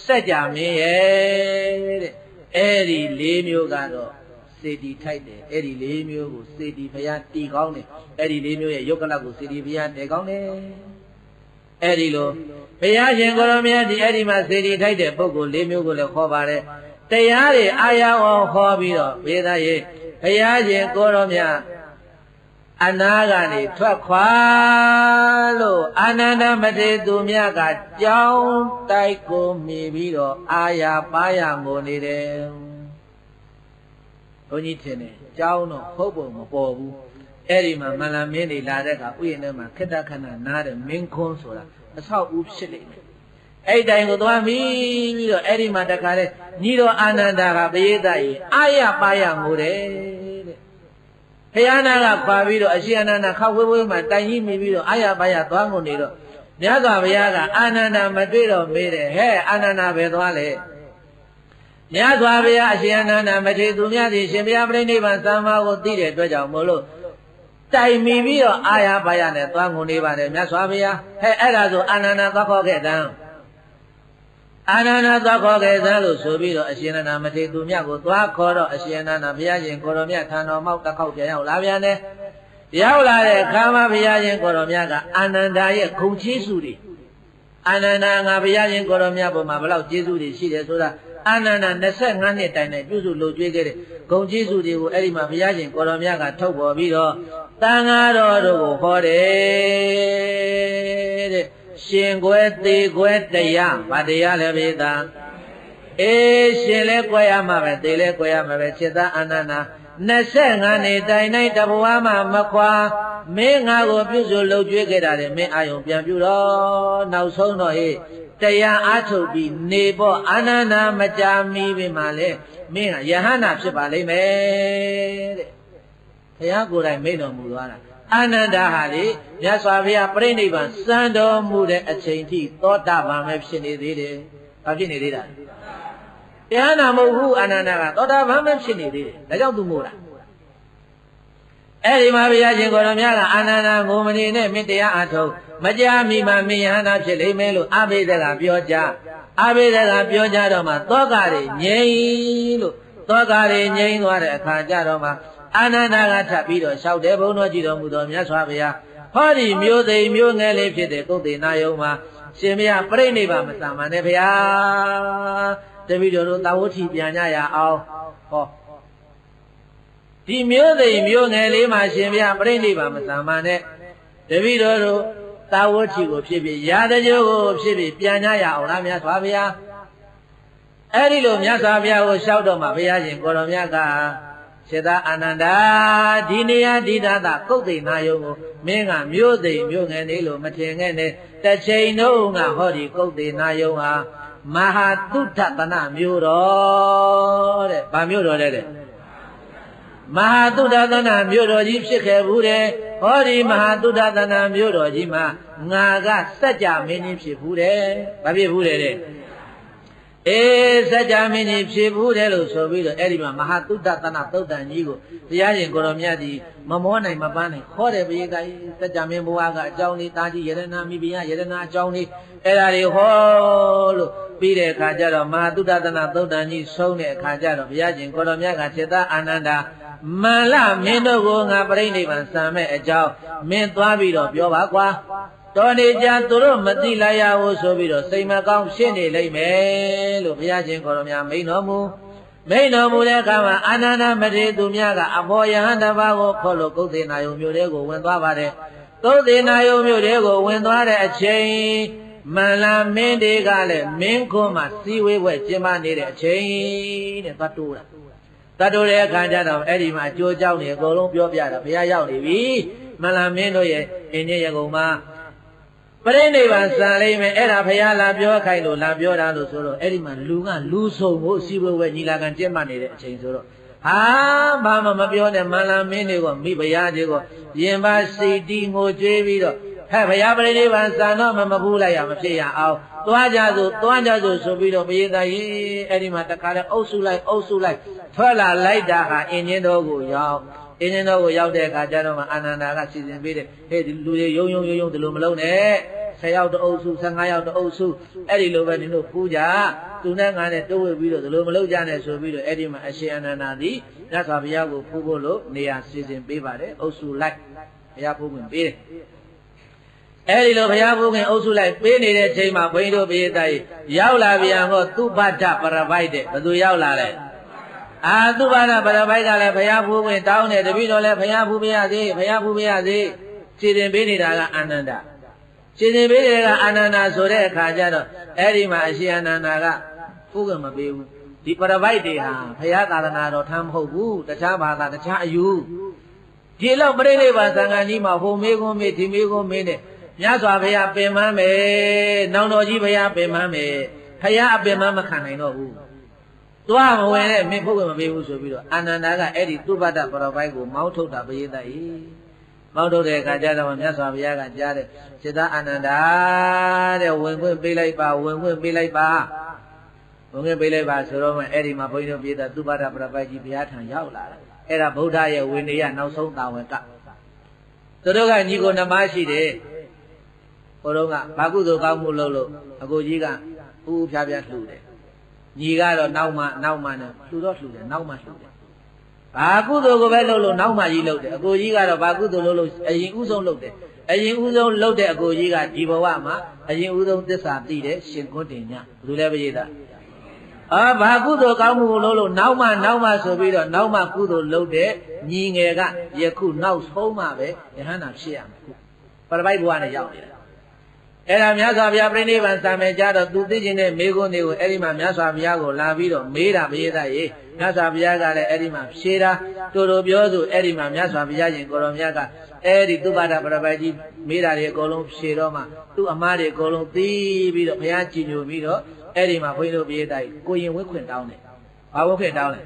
စัจ जा မင်းရဲ့တဲ့အဲ့ဒီ၄မျိုးကတော့စေတီထိုက်တယ်အဲ့ဒီ၄မျိုးကိုစေတီဘုရားတည်ကောင်းတယ်အဲ့ဒီ၄မျိုးရဲ့ယုတ်ကလကိုစေတီဘုရားတည်ကောင်းတယ်အဲ့ဒီလိုဘုရားရှင်ကိုရောမြတ်ဒီအဲ့ဒီမှာစေတီထိုက်တဲ့ပုဂ္ဂိုလ်၄မျိုးကိုလည်းခေါ်ပါတယ်တရားတွေအာရအောင်ခေါ်ပြီးတော့ဘေးသားရဲ့ဘုရားရှင်ကိုရောမြတ်အနာကနေထွက်ခွာလို့အာနန္ဒမထေရသူမြတ်ကကြောင်းတိုက်ကိုမြည်ပြီးတော့အာရပါရငိုနေတယ်ဘုန်းကြီးထင်တယ်ကြောင်းတော့ဟုတ်ပုံမပေါ်ဘူးအဲ့ဒီမှာမန္လမင်းတွေလာတဲ့အခါဥယျာဉ်ထဲမှာခက်တခဏနားတယ်မင်းခွန်းဆိုတာအဆောက်အဦဖြစ်လိမ့်မယ်အဲ့တိုင်ကိုသွားပြီးတော့အဲ့ဒီမှာတခါလေညီတော်အာနန္ဒာကပရိသတ်ကြီးအာရပါရငိုတယ်တဲ့ဘုရားနာကခွာပြီးတော့အရှင်အာနန္ဒာခောက်ဝဲဝဲမှာတိုင်ကြီးမိပြီးတော့အာရပါရသွားငိုနေတော့မြတ်စွာဘုရားကအာနန္ဒာမတွေ့တော့မေးတယ်ဟဲ့အာနန္ဒာပဲသွားလေမြတ်စွာဘုရားအရှင်အာနန္ဒာမထေရသူမြတ်သည်ရှင်ဘုရားပြိဋိဘံသမ္မာကိုသိတဲ့အတွက်ကြောင့်မို့လို့တိုင်မိပြီးတော့အာရပါရနဲ့သွားငုံနေပါတယ်မြတ်စွာဘုရားဟဲ့အဲ့ဒါဆိုအာနန္ဒာသွားခေါ်ခဲ့တယ်အာနန္ဒာသွားခေါ်ခဲ့တယ်လို့ဆိုပြီးတော့အရှင်အာနန္ဒာမထေရသူမြတ်ကိုသွားခေါ်တော့အရှင်အာနန္ဒာဘုရားရှင်ကိုရောမြတ်ထံတော်မောက်တစ်ခေါက်ပြန်ရောက်လာပြန်တယ်ရောက်လာတဲ့အခါမှာဘုရားရှင်ကိုရောမြတ်ကအာနန္ဒာရဲ့ဂုဏ်ကျေးဇူးတွေအာနန္ဒာငါဘုရားရှင်ကိုရောမြတ်ပေါ်မှာဘယ်လောက်ကျေးဇူးတွေရှိတယ်ဆိုတာအာနန္ဒာ25နှစ်တိုင်နဲ့ပြုစုလုပ်ကြွေးခဲ့တဲ့ဂုဏ်ကျေးဇူးတွေကိုအဲ့ဒီမှာဘုရားရှင်ကိုရောမြတ်ကထုတ်ပေါ်ပြီးတော့တန်ဃာတော်တို့ကိုဟောတယ်တဲ့ရှင်ကွယ်သေးကွယ်တရားဗတရားလည်းပဲသာအေးရှင်လဲကွယ်ရမှာပဲသေလဲကွယ်ရမှာပဲจิตအာနန္ဒာ25နှစ်တိုင်တိုင်းတဘဝမှာမခွာမင်းငါကိုပြုစုလုပ်ကြွေးခဲ့တာလေမင်းအာယုံပြန်ပြုတော့နောက်ဆုံးတော့ဟေးတရားအားထုတ်ပြီးနေဖို့အာနန္ဒာမကြာမီပြီမှလဲမင်းကယဟန္တာဖြစ်ပါလိမ့်မယ်တဲ့ဘုရားကိုယ်တိုင်မိန့်တော်မူသွားတာအာနန္ဒာဟာလေမြတ်စွာဘုရားပြိဋိဘံစံတော်မူတဲ့အချိန်ထိသောတာပန်ပဲဖြစ်နေသေးတယ်။ဘာဖြစ်နေသေးတာလဲ။ယဟန္တာမဟုတ်ဘူးအာနန္ဒာကသောတာပန်ပဲဖြစ်နေသေးတယ်။ဒါကြောင့်သူမို့လား။အဲ့ဒီမှာဘုရားရှင်ကိုယ်တော်မြတ်ကအာနန္ဒာငိုမနေနဲ့မင်းတရားအားထုတ်မကြာမီမှမင်းယဟန္တာဖြစ်လိမ့်မယ်လို့အာဘိဓကပြောကြ။အာဘိဓကပြောကြတော့မှသောကတွေငြိမ်လို့သောကတွေငြိမ်သွားတဲ့အခါကျတော့မှအာနန္ဒာကထပ်ပြီးတော့လျှောက်တယ်ဘုန်းတော်ကြည်တော်မူတော်မြတ်စွာဘုရားဟောဒီမျိုးသိမ်မျိုးငယ်လေးဖြစ်တဲ့ကုသေနာယုံမှာရှင်ဘုရားပြိဋိဘံမစံပါနဲ့ဘုရားတပည့်တော်တို့သာဝတိပြန်ကြရအောင်ဟောဒီမျိုးသိမ်မျိုးငယ်လေးမှာရှင်ဘုရားပြိဋိဘံမစံပါနဲ့တပည့်တော်တို့သာဝတိကိုဖြစ်ဖြစ်ရာတကြိုးကိုဖြစ်ဖြစ်ပြန်ကြရအောင်လားမြတ်စွာဘုရားအဲ့ဒီလိုမြတ်စွာဘုရားကိုလျှောက်တော့မှဘုရားရှင်ကိုတော်မြတ်ကစေတအာနန္ဒာဒီနေရာဒီဓာတ်ကုတ်သိနာယုံကိုမင်းကမျိုးသိမျိုးငယ်နေလို့မထင်ခဲ့နဲ့တစ်ချိန်လုံးကဟောဒီကုတ်သိနာယုံဟာမဟာတုထတနာမျိုးတော်တဲ့ဗာမျိုးတော်တဲ့မဟာတုထတနာမျိုးတော်ကြီးဖြစ်ခဲ့ဘူးတဲ့ဟောဒီမဟာတုထတနာမျိုးတော်ကြီးမှာငါကစัจ जा မင်းကြီးဖြစ်ဘူးတဲ့ဗာဖြစ်ဘူးတဲ့အေးစัจ जा မင်းကြီးဖြစ်ဘူးတယ်လို့ဆိုပြီးတော့အဲ့ဒီမှာမဟာတုဒ္ဒသနာသုတ်တန်ကြီးကိုတရားရှင်ကိုရောမြတ်ကြီးမမောနိုင်မပန်းနိုင်ခေါ်တယ်ဘေးကကြီးစัจ जा မင်းဘုရားကအကြောင်းလေးတာကြီးယရနာမိဘယယရနာအကြောင်းလေးအဲ့ဒါတွေဟောလို့ပြီးတဲ့အခါကျတော့မဟာတုဒ္ဒသနာသုတ်တန်ကြီးဆုံးတဲ့အခါကျတော့ဘုရားရှင်ကိုရောမြတ်ကจิตအာနန္ဒာမန္လမင်းတို့ကိုငါပြိဋိဘံစံမဲ့အကြောင်းမင်းသွားပြီးတော့ပြောပါကွာတော်နေကြသူတို့မသိလိုက်ရဘူးဆိုပြီးတော့စိတ်မကောင်းဖြစ်နေလိမ့်မယ်လို့ဘုရားရှင်ကိုရောမြတ်မိန့်တော်မူတဲ့အခါမှာအာနန္ဒာမထေရသူမြတ်ကအဘောယဟန်တစ်ပါးကိုခေါ်လို့ကုသေနာယုံမြို့ထဲကိုဝင်သွားပါတယ်ကုသေနာယုံမြို့ထဲကိုဝင်သွားတဲ့အချိန်မန္လာမင်းတွေကလည်းမင်းခွန်းမှာစီဝေးဝဲကျင်းပနေတဲ့အချိန်တဲ့သွားတိုးတာ တတ်တော်တဲ့အခါကျတော့အဲ့ဒီမှာအကျိုးကြောင့်နေအကုန်လုံးပြောပြတာဘုရားရောက်နေပြီမလားမင်းတို့ရဲ့အင်းကြီးရကုန်မှာပရိနိဗ္ဗာန်စံလိမ့်မယ်အဲ့ဒါဘုရားလာပြောခိုင်းလို့လာပြောတာလို့ဆိုတော့အဲ့ဒီမှာလူကလူဆုံးဖို့စီဘဝညီလာခံကျင့်မှနေတဲ့အချိန်ဆိုတော့ဟာဘာမှမပြောနဲ့မလားမင်းတွေကမိဘုရားတွေကရင်ပါစိတ်တီးငိုကြွေးပြီးတော့ဟဲ့ဘုရားပရိနိဗ္ဗာန်စံတော့မကူလိုက်ရမဖြစ်ရအောင်သွားကြစို့ဆိုပြီးတော့ဘုရားသားကြီးအဲ့ဒီမှာတခါလဲအုပ်စုလိုက်ထွက်လာလိုက်တာဟာအင်းချင်းတော်ကိုရောက်အင်းချင်းတော်ကိုရောက်တဲ့အခါကျတော့မှအာနန္ဒာကစီစဉ်ပေးတယ်ဟဲ့ဒီလူတွေယုံဒီလိုမလုံးနဲ့10ယောက်တအုပ်စု15ယောက်တအုပ်စုအဲ့ဒီလိုပဲနင်တို့ပူကြသူနဲ့ငါနဲ့တိုးဝေပြီးတော့ဒီလိုမလုံးကြနဲ့ဆိုပြီးတော့အဲ့ဒီမှာအရှင်အာနန္ဒာသည်မြတ်စွာဘုရားကိုဖူးဖို့လို့နေရာစီစဉ်ပေးပါတယ်အုပ်စုလိုက်ဘုရားဖူးခွင့်ပေးတယ်အဲ့ဒီလိုဘုရားဖူးခွင့်အုပ်စုလိုက်ပေးနေတဲ့အချိန်မှာဘုန်းကြီးတို့ဘုရားသားရောက်လာပြန်တော့သူပတ္တပရပိုက်တဲ့ဘယ်သူရောက်လာလဲသူပတ္တပရပိုက်ကလည်းဘုရားဖူးခွင့်တောင်းတယ်တပည့်တော်လည်းဘုရားဖူးပေးရသေးဘုရားဖူးပေးရသေးစီစဉ်ပေးနေတာကအာနန္ဒာစီစဉ်ပေးတယ်ကအာနန္ဒာဆိုတဲ့အခါကျတော့အဲ့ဒီမှာအရှင်အာနန္ဒာကဖူးခွင့်မပေးဘူးဒီပရပိုက်တွေဟာဘုရားသာသနာတော်ထမ်းမဟုတ်ဘူးတခြားဘာသာတခြားအယူဒီလောက်ပြိဋိဘံသံဃာကြီးမှာဟိုမေးခွန်းမေးဒီမေးခွန်းမေးနဲ့မြတ်စွာဘုရားပင်မမယ်နောင်တော်ကြီးဘုရားပင်မမယ်ဘုရားအပင်မမခံနိုင်တော့ဘူးသွားမဝင်နဲ့မင်းဖုတ်ဝင်မပေးဘူးဆိုပြီးတော့အာနန္ဒာကအဲ့ဒီသုဘတ္တပရပိုက်ကိုမောင်းထုတ်တာပရိသတ်ဤမောင်းထုတ်တဲ့အခါကျတော့မြတ်စွာဘုရားကကြားတဲ့စေတအာနန္ဒာတဲ့ဝင်ခွင့်ပေးလိုက်ပါဝင်ခွင့်ပေးလိုက်ပါဝင်ခွင့်ပေးလိုက်ပါဆိုတော့မှအဲ့ဒီမှာဘုန်းကြီးတို့ပြည်သားသုဘတ္တပရပိုက်ကြီးဘုရားထံရောက်လာတယ်အဲ့ဒါဗုဒ္ဓရဲ့ဝိနည်းနောက်ဆုံးတာဝန်ကသူတို့ကညီကိုနှမရှိတယ်ဟိုတော့ကဘာကုသိုလ်ကောင်းမှုလုပ်လို့အကိုကြီးကဥဖြားဖြားလှူတယ်ညီကတော့နောက်မှနဲ့လှူတော့လှူတယ်နောက်မှလှူတယ်ဘာကုသိုလ်ကိုပဲလုပ်လို့နောက်မှကြီးလုပ်တယ်အကိုကြီးကတော့ဘာကုသိုလ်လုပ်လို့အရင်ဥဆုံးလုပ်တယ်အရင်ဥဆုံးလုပ်တဲ့အကိုကြီးကဒီဘဝမှာအရင်ဥဆုံးသစ္စာသိတယ်ရှင်ခွန်းတင်ညဘယ်သူလဲပရိသတ်ဘာကုသိုလ်ကောင်းမှုကိုလုပ်လို့နောက်မှဆိုပြီးတော့နောက်မှကုသိုလ်လုပ်တဲ့ညီငယ်ကယခုနောက်ဆုံးမှပဲယဟန္တာဖြစ်ရမယ်ပရပိုက်ဘဝနဲ့ရောက်နေတာအဲ့ဒါမြတ်စွာဘုရားပြိဋိဘံစံမယ်ကြတော့သူသိခြင်းနဲ့မေခွန်းတွေကိုအဲ့ဒီမှာမြတ်စွာဘုရားကိုလာပြီးတော့မေးတာပရိသတ်ရေမြတ်စွာဘုရားကလည်းအဲ့ဒီမှာဖြေတာတို့ပြောဆိုအဲ့ဒီမှာမြတ်စွာဘုရားရှင်ကိုရောမြတ်ကအဲ့ဒီသုဘတ္တပရပိုက်ကြီးမေးတာတွေအကုန်လုံးဖြေတော့မှသူ့အမားတွေအကုန်လုံးသိပြီးတော့ဘုရားကြည်ညိုပြီးတော့အဲ့ဒီမှာဘုန်းကြီးတို့ပရိသတ်ကိုရင်ဝတ်ခွင့်တောင်းတယ်ဘာဝတ်ခွင့်တောင်းလဲ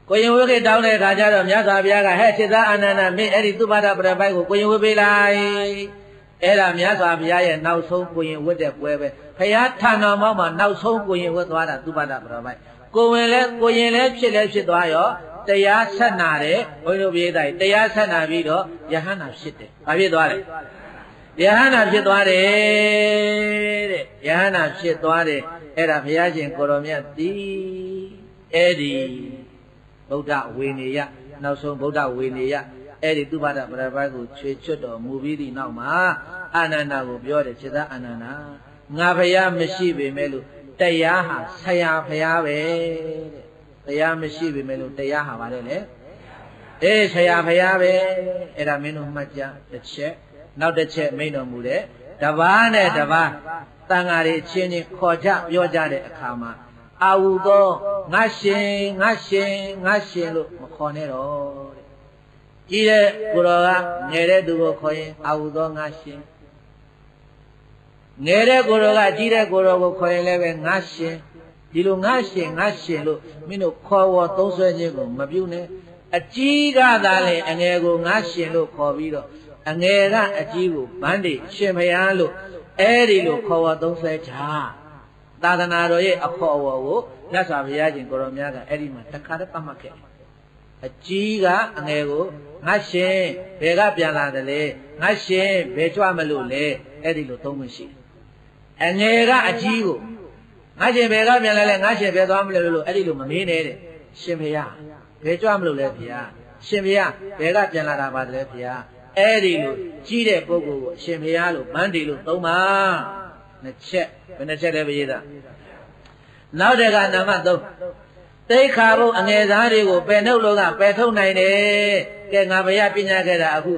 ကိုရင်ဝတ်ခွင့်တောင်းတဲ့အခါကျတော့မြတ်စွာဘုရားကဟဲ့စေတအာနန္ဒာမင်းအဲ့ဒီသုဘတ္တပရပိုက်ကိုကိုရင်ဝတ်ပေးလိုက်အဲ့ဒါမြတ်စွာဘုရားရဲ့နောက်ဆုံးကိုရင်ဝတ်တဲ့ပွဲပဲဘုရားဌာနမောက်မှာနောက်ဆုံးကိုရင်ဝတ်သွားတာသုဘတ္တပရပိုက်ကိုရင်လဲဖြစ်သွားရောတရားဆက်နာတယ်ဘုန်းကြီးတို့ပြည်သားတရားဆက်နာပြီးတော့ယဟန္တာဖြစ်တယ်ဘာဖြစ်သွားလဲယဟန္တာဖြစ်သွားတယ်တဲ့ယဟန္တာဖြစ်သွားတယ်အဲ့ဒါဘုရားရှင်ကိုရောမြတ်သည်အဲ့ဒီဗုဒ္ဓဝေနေယနောက်ဆုံးဗုဒ္ဓဝေနေယအဲ့ဒီသုဘတ္တပရပိုက်ကိုချွေချွတ်တော်မူပြီးသည့်နောက်မှာအာနန္ဒာကိုပြောတယ်စေတအာနန္ဒာငါဘုရားမရှိပေမဲ့လို့တရားဟာဆရာဘုရားပဲတဲ့တရားမရှိပေမဲ့လို့တရားဟာပါတယ်လေဆရာဘုရားပဲအဲ့ဒါမင်းတို့မှတ်ကြတစ်ချက်နောက်တစ်ချက်မိန့်တော်မူတဲ့တပါးနဲ့တပါးတန်ဃာတွေချင်းချင်းခေါ်ကြပြောကြတဲ့အခါမှာအာဟုသောငါရှင်လို့မခေါ်နဲ့တော့ကြီးတဲ့ကိုတော်ကငယ်တဲ့သူကိုခေါ်ရင်အာဟုသောငါရှင်ငယ်တဲ့ကိုတော်ကကြီးတဲ့ကိုတော်ကိုခေါ်ရင်လည်းပဲငါရှင်ဒီလိုငါရှင်လို့မင်းတို့ခေါ်ဝေါ်သုံးဆွဲခြင်းကိုမပြုနဲ့အကြီးကသာလေအငယ်ကိုငါရှင်လို့ခေါ်ပြီးတော့အငယ်ကအကြီးကိုဗန်းတိရှင်ဘုရားလို့အဲ့ဒီလိုခေါ်ဝေါ်သုံးဆွဲကြသာသနာတော်ရဲ့အခေါ်အဝေါ်ကိုမြတ်စွာဘုရားရှင်ကိုရောမြတ်ကအဲ့ဒီမှာတခါတည်းပတ်မှတ်ခဲ့အကြီးကအငယ်ကိုငါရှင်ဘယ်ကပြန်လာတယ်လဲငါရှင်ဘယ်ကြွမလို့လဲအဲ့ဒီလိုသုံးခွင့်ရှိတယ်အငယ်ကအကြီးကိုငါရှင်ဘယ်ကပြန်လာလဲငါရှင်ဘယ်သွားမလဲလို့အဲ့ဒီလိုမမေးနဲ့တဲ့ရှင်ဘုရားဘယ်ကြွမလို့လဲဘုရားရှင်ဘုရားဘယ်ကပြန်လာတာပါလဲဘုရားအဲ့ဒီလိုကြီးတဲ့ပုဂ္ဂိုလ်ကိုရှင်ဘုရားလို့ဗန်းတီလို့သုံးပါနှစ်ချက်ဘယ်နှချက်လဲပရိသတ်နောက်တကနံပါတ်3သိခါဘုံအငယ်သားတွေကိုပယ်နှုတ်လို့ကပယ်ထုတ်နိုင်တယ်ကဲငါဘုရားပြညာခဲ့တာအခု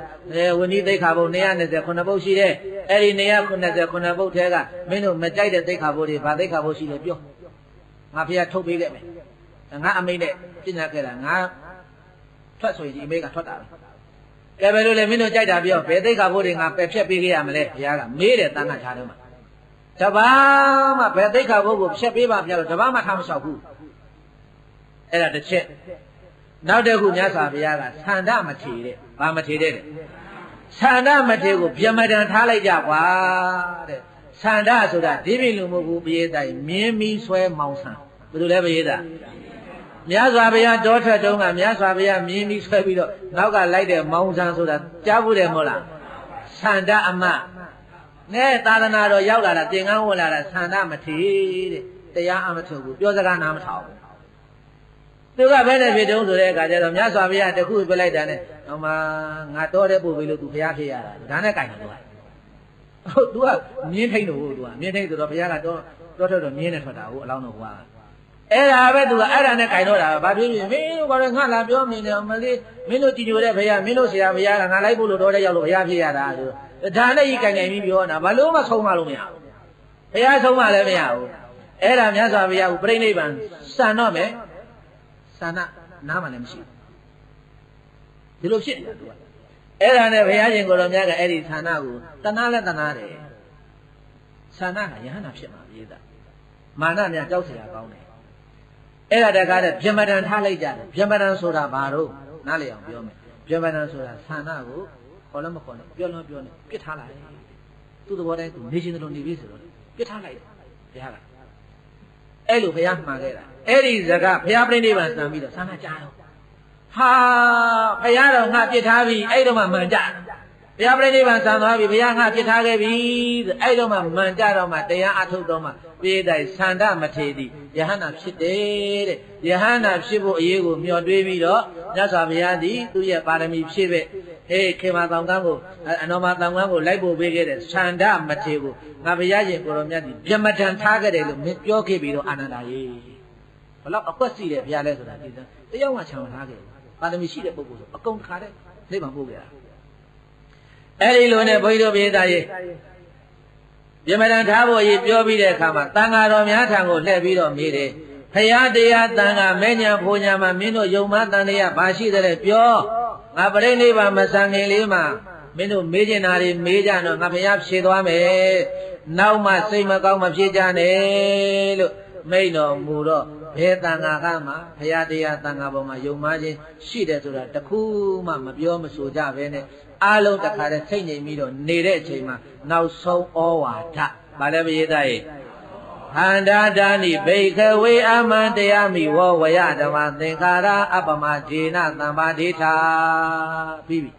ဝဏီသိခါဘုံ229ပုဒ်ရှိတယ်အဲ့ဒီ229ပုဒ်ထဲကမင်းတို့မကြိုက်တဲ့သိခါဘုံတွေဗာသိခါဘုံရှိတယ်ပြောငါဘုရားထုတ်ပေးခဲ့မယ် ငါအမိတ်နဲ့ပြညာခဲ့တာငါထွက်ဆိုရင်ဒီအမိတ်ကထွက်တာကဲဘယ်လိုလဲမင်းတို့ကြိုက်တာပြောဘယ်သိက္ခာပုဒ်တွေငါပယ်ဖြတ်ပေးခဲ့ရမလဲဘုရားကမေးတယ်တန်ခါချားတော့မှာတပားမှဘယ်သိက္ခာပုဒ်ကိုဖြတ်ပေးပါဘုရားလို့တပားမှထားမလျှောက်ဘူးအဲ့ဒါတစ်ချက်နောက်တစ်ခုမြတ်စွာဘုရားကသန္ဓမထေတဲ့ဘာမထေတဲ့သန္ဓမထေကိုဗျမဒံထားလိုက်ကြကွာတဲ့သန္ဓဆိုတာဒီပြီလူမဟုတ်ဘူးပရိသတ်မြင်းမီဆွဲမောင်ဆံဘယ်လိုလဲပရိသတ်မြတ်စွာဘုရားတောထွက်တုန်းကမြတ်စွာဘုရားမြင်းမီဆွဲပြီးတော့နောက်ကလိုက်တဲ့မောင်ဆံဆိုတာကြားဘူးတယ်မဟုတ်လားသန္ဓအမနဲ့သာသနာတော်ရောက်လာတာသင်္ကန်းဝင်လာတာသန္ဓမထေတဲ့တရားအမထုတ်ဘူးပြောစကားနားမထောင်ဘူးသူကဘယ်နဲ့ဖြစ်တုံးဆိုတဲ့အခါကျတော့မြတ်စွာဘုရားတခုပြလိုက်တာနဲ့ဟိုမှာငါတော်တဲ့ပို့ပြီလို့သူဘုရားဖြစ်ရတာဒါနဲ့ကြိုက်တယ်သူကဟုတ်သူကမြင်းထိန်တော့သူကမြင်းထိန်ဆိုတော့ဘုရားကတော့ထွက်တော့မြင်းနဲ့ထွက်တာဟုတ်အလောင်းတော်ဘုရားအဲ့ဒါပဲသူကအဲ့ဒါနဲ့ကြိုက်တော့တာဘာဖြစ်ဖြစ်မင်းတို့ကတော့ငါလာပြောမင်းနဲ့မလေးမင်းတို့ကြည်ညိုတဲ့ဘုရားမင်းတို့ဆရာဘုရားကငါလိုက်ဖို့လို့တော်တဲ့ရောက်လို့ဘုရားဖြစ်ရတာဆိုဒါနဲ့ကြီးကြိုင်ပြီးပြောတာဘာလို့မှဆုံးမလို့မရဘူးဘုရားဆုံးမလည်းမရဘူးအဲ့ဒါမြတ်စွာဘုရားကိုပြိဋိဘံစံတော့မယ်သန္ဓနားမှလည်းမရှိဘူးဒီလိုဖြစ်နေတာသူကအဲ့ဒါနဲ့ဘုရားရှင်ကိုတော်မြတ်ကအဲ့ဒီသန္ဓကိုတဏှာလည်းတဏှာတယ်သန္ဓကယဟနာဖြစ်မှာပြေးတာမာနများကြောက်เสียကောင်းတယ်အဲ့ဒါတကားတဲ့ဗျမဒံထားလိုက်ကြတယ်ဗျမဒံဆိုတာဘာလို့နားလည်အောင်ပြောမယ်ဗျမဒံဆိုတာသန္ဓကိုခေါ်လည်းမခေါ်နဲ့ပြောလည်းပြောနဲ့ပြစ်ထားလိုက်သူ့သဘောတိုင်းသူနေရှင်တို့နေပြီဆိုတော့ပြစ်ထားလိုက်တယ်ဘုရားကအဲ့လိုဘုရားမှာခဲ့တာအဲ့ဒီဇကဘုရားပြိဋိဘံစံပြီးတော့ဆန္ဒကြားတော့ဟာဘုရားတော်ငါပြစ်ထားပြီအဲ့တော့မှမှန်ကြဘုရားပြိဋိဘံစံသွားပြီဘုရားငါပြစ်ထားခဲ့ပြီဆိုအဲ့တော့မှမှန်ကြတော့မှတရားအထုတ်တော့မှပြေးတိုင်းသန္ဓမထေသည်ယဟန္တာဖြစ်တယ်တဲ့ယဟန္တာဖြစ်ဖို့အရေးကိုမျှော်တွေးပြီးတော့မြတ်စွာဘုရားသည်သူ့ရဲ့ပါရမီဖြည့်ပဲဟေးခေမာတောင်ကန်းကိုအနော်မာတောင်ကန်းကိုလိုက်ပို့ပေးခဲ့တဲ့သန္ဓမထေကိုငါဘုရားရှင်ကိုရောမြတ်သည်ဗျမဒံထားခဲ့တယ်လို့မင်းပြောခဲ့ပြီးတော့အာနန္ဒာရေဘလောက်အကွက်စီတယ်ဘုရားလဲဆိုတာဒီတယောက်မှချမ်းမထားခဲ့ဘူးပါရမီရှိတဲ့ပုဂ္ဂိုလ်ဆိုအကုန်တစ်ခါတည်းနိဗ္ဗာန်ပို့ခဲ့တာအဲ့ဒီလိုနဲ့ဘုန်းကြီးတို့ပြေးသားရေဗျမဒံထားဖို့ရေပြောပြီးတဲ့အခါမှာတန်ဃာတော်များထံကိုလှည့်ပြီးတော့မေးတယ်ဖရာတရားတန်ဃာမဲညာဖိုညာမှာမင်းတို့ယုံမတန်တရားဘာရှိတယ်လဲပြောငါပြိဋိဘံမဆံခင်လေးမှာမင်းတို့မေးချင်တာတွေမေးကြတော့ငါဖရာဖြေသွားမယ်နောက်မှစိတ်မကောင်းမဖြစ်ကြနဲ့လို့မိန့်တော်မူတော့ဘယ်တန်ဃာကမှဘုရားတရားတန်ဃာပေါ်မှာယုံမှခြင်းရှိတယ်ဆိုတာတခုမှမပြောမဆိုကြဘဲနဲ့အားလုံးတခါတည်းစိတ်ငြိမ်ပြီးတော့နေတဲ့အချိန်မှာနောက်ဆုံးဩဝါဒဗါလည်းမရေးသားရဲ့ဟန္တာဒါနိဘိခဝေအမန္တရားမိဝဝယဓမ္မသင်္ခါရအပမဒေနသံပါဒိဋ္ဌာပြီးပြီ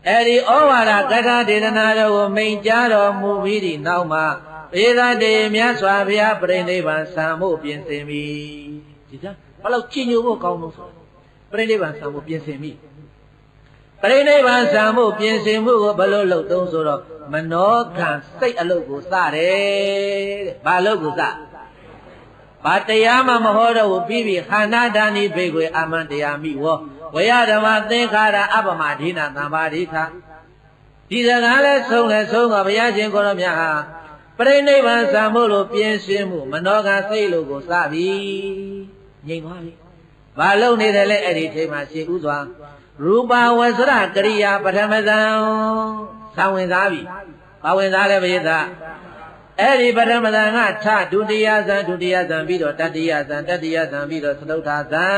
အဲ့ဒီဩဝါဒကထာဒေသနာတော်ကိုမိန့်ကြားတော်မူပြီးဒီနောက်မှာပေသတေမြတ်စွာဘုရားပြိဋိဘံစံဖို့ပြင်ဆင်ပြီဒီကဘယ်လောက်ကြည်ညိုဖို့ကောင်းလို့ဆိုပြိဋိဘံစံဖို့ပြင်ဆင်ပြီပြိဋိဘံစံဖို့ပြင်ဆင်မှုကိုဘယ်လိုလုပ်တုံးဆိုတော့မနောကံစိတ်အလုပ်ကိုစတယ်တဲ့ဘာလုပ်ကိုစဘာတရားမှမဟောတော့ဘူးပြီးပြီခန္ဓာဒါနိဘိကွေအမန္တရားမိဝဝယဓမ္မသင်္ခါရအပမဒိနာသံပါဒိဋ္ဌာဒီစကားလဲဆုံးတော့ဘုရားရှင်ကိုရောမြတ်ဟာပြိဋိဘံစံဖို့လို့ပြင်ဆင်မှုမနောကစိတ်လို့ကိုစပြီငြိမ်သွားပြီဘာလုပ်နေတယ်လဲအဲ့ဒီချိန်မှာရှင်ဥစွာရူပဝဆရကရိယာပထမဇံသံဝင်စားပြီဘာဝင်စားလဲဘိသအဲ့ဒီပထမဇံကထဒုတိယဇံပြီးတော့တတိယဇံပြီးတော့သတုဋ္ဌဇံ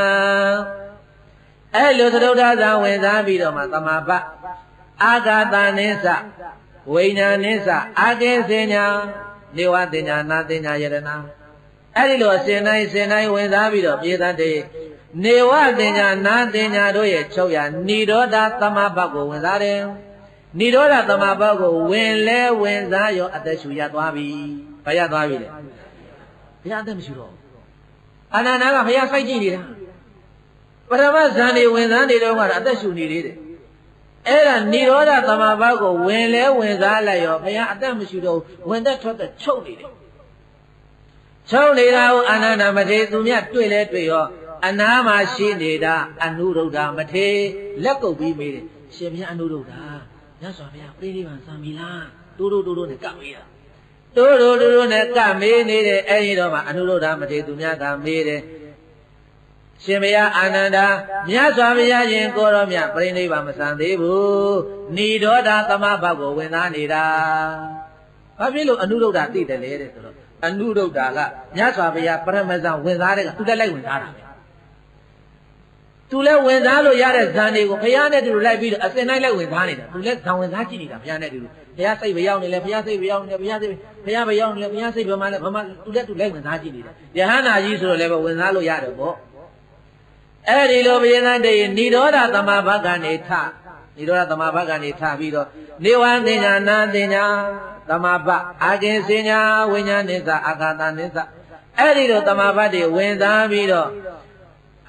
အဲ့လိုသတုဋ္ဌဇံဝင်စားပြီးတော့မှသမာပအာဂတနိစ္စဝိညာနိစ္စအာကေစဉ္ညာနေဝတင်ညာနာတင်ညာယရနာအဲ့ဒီလိုစင်တိုင်းဝင်စားပြီးတော့ပြေသတ္တေနေဝတင်ညာနာတင်ညာတို့ရဲ့ချုပ်ရဏိရောဓသမဘတ်ကိုဝင်စားတယ်ဏိရောဓသမဘတ်ကိုဝင်လဲဝင်စားရောအသက်ရှူရသွားပြီဘာရသွားပြီလဲဘုရားအသက်မရှူတော့အာနန္ဒာကဘုရားစိုက်ကြည့်နေတာပထမဇန်နေဝင်စားနေတော့ကတော့အသက်ရှူနေသေးတယ်အဲ့ဒါဏိရောဓသမဘတ်ကိုဝင်လဲဝင်စားလိုက်ရောဘုရားအသက်မရှူတော့ဝင်သက်ထွက်သက်ချုပ်နေတယ်ချုပ်နေတာကိုအာနန္ဒာမထေရသူမြတ်တွေ့လဲတွေ့ရောအနာမှာရှိနေတာအနုရုဒ္ဓမထေရလက်ကုပ်ပြီးမေးတယ်ရှင်ဘုရားအနုရုဒ္ဓမြတ်စွာဘုရားပြိဋိဘံစံပြီလားတိုးနဲ့ကပ်မေးတာတိုးနဲ့ကပ်မေးနေတယ်အဲ့ဒီတော့မှအနုရုဒ္ဓမထေရသူမြတ်ကမေးတယ် ရှင်ဘုရားအာနန္ဒာမြတ်စွာဘုရားရှင်ကိုရောမြတ်ပြိဋိဘမဆံသေးဘူးနိရောဓသမဘတ်ကိုဝင်သားနေတာဘာဖြစ်လို့အနုရုဒ္ဓသိတယ်လဲတဲ့ဆိုတော့အနုရုဒ္ဓကမြတ်စွာဘုရားပရမဇံဝင်သားတဲ့ကသူတက်လိုက်ဝင်သားတာပဲသူလည်းဝင်သားလို့ရတဲ့ဇံတွေကိုဘုရားနဲ့တူလိုက်ပြီးတော့အစင်တိုင်းလိုက်ဝင်သားနေတာသူလည်းဇံဝင်သားကြည့်နေတာဘုရားနဲ့တူဘုရားစိတ်မရောက်နေလဲဘုရားစိတ်မရောက်နေလဲဘုရားစိတ်မရောက်နေလဲဘုရားစိတ်ဘယ်မှာလဲဘယ်မှာသူလည်းတူလိုက်ဝင်သားကြည့်နေတာယဟန္တာကြီးဆိုတော့လည်းဝင်သားလို့ရတယ်ပေါ့အဲ့ဒီလိုဘုရားတည်းနိရောဓသမဘတ်ကနေထနိရောဓသမဘတ်ကနေထပြီးတော့နေဝသင်္ညာနာသင်္ညာသမဘတ်အာကိစင်ညာဝိညာဉ်နိစ္စအာဂတနိစ္စအဲ့ဒီလိုသမဘတ်တွေဝင်သားပြီးတော့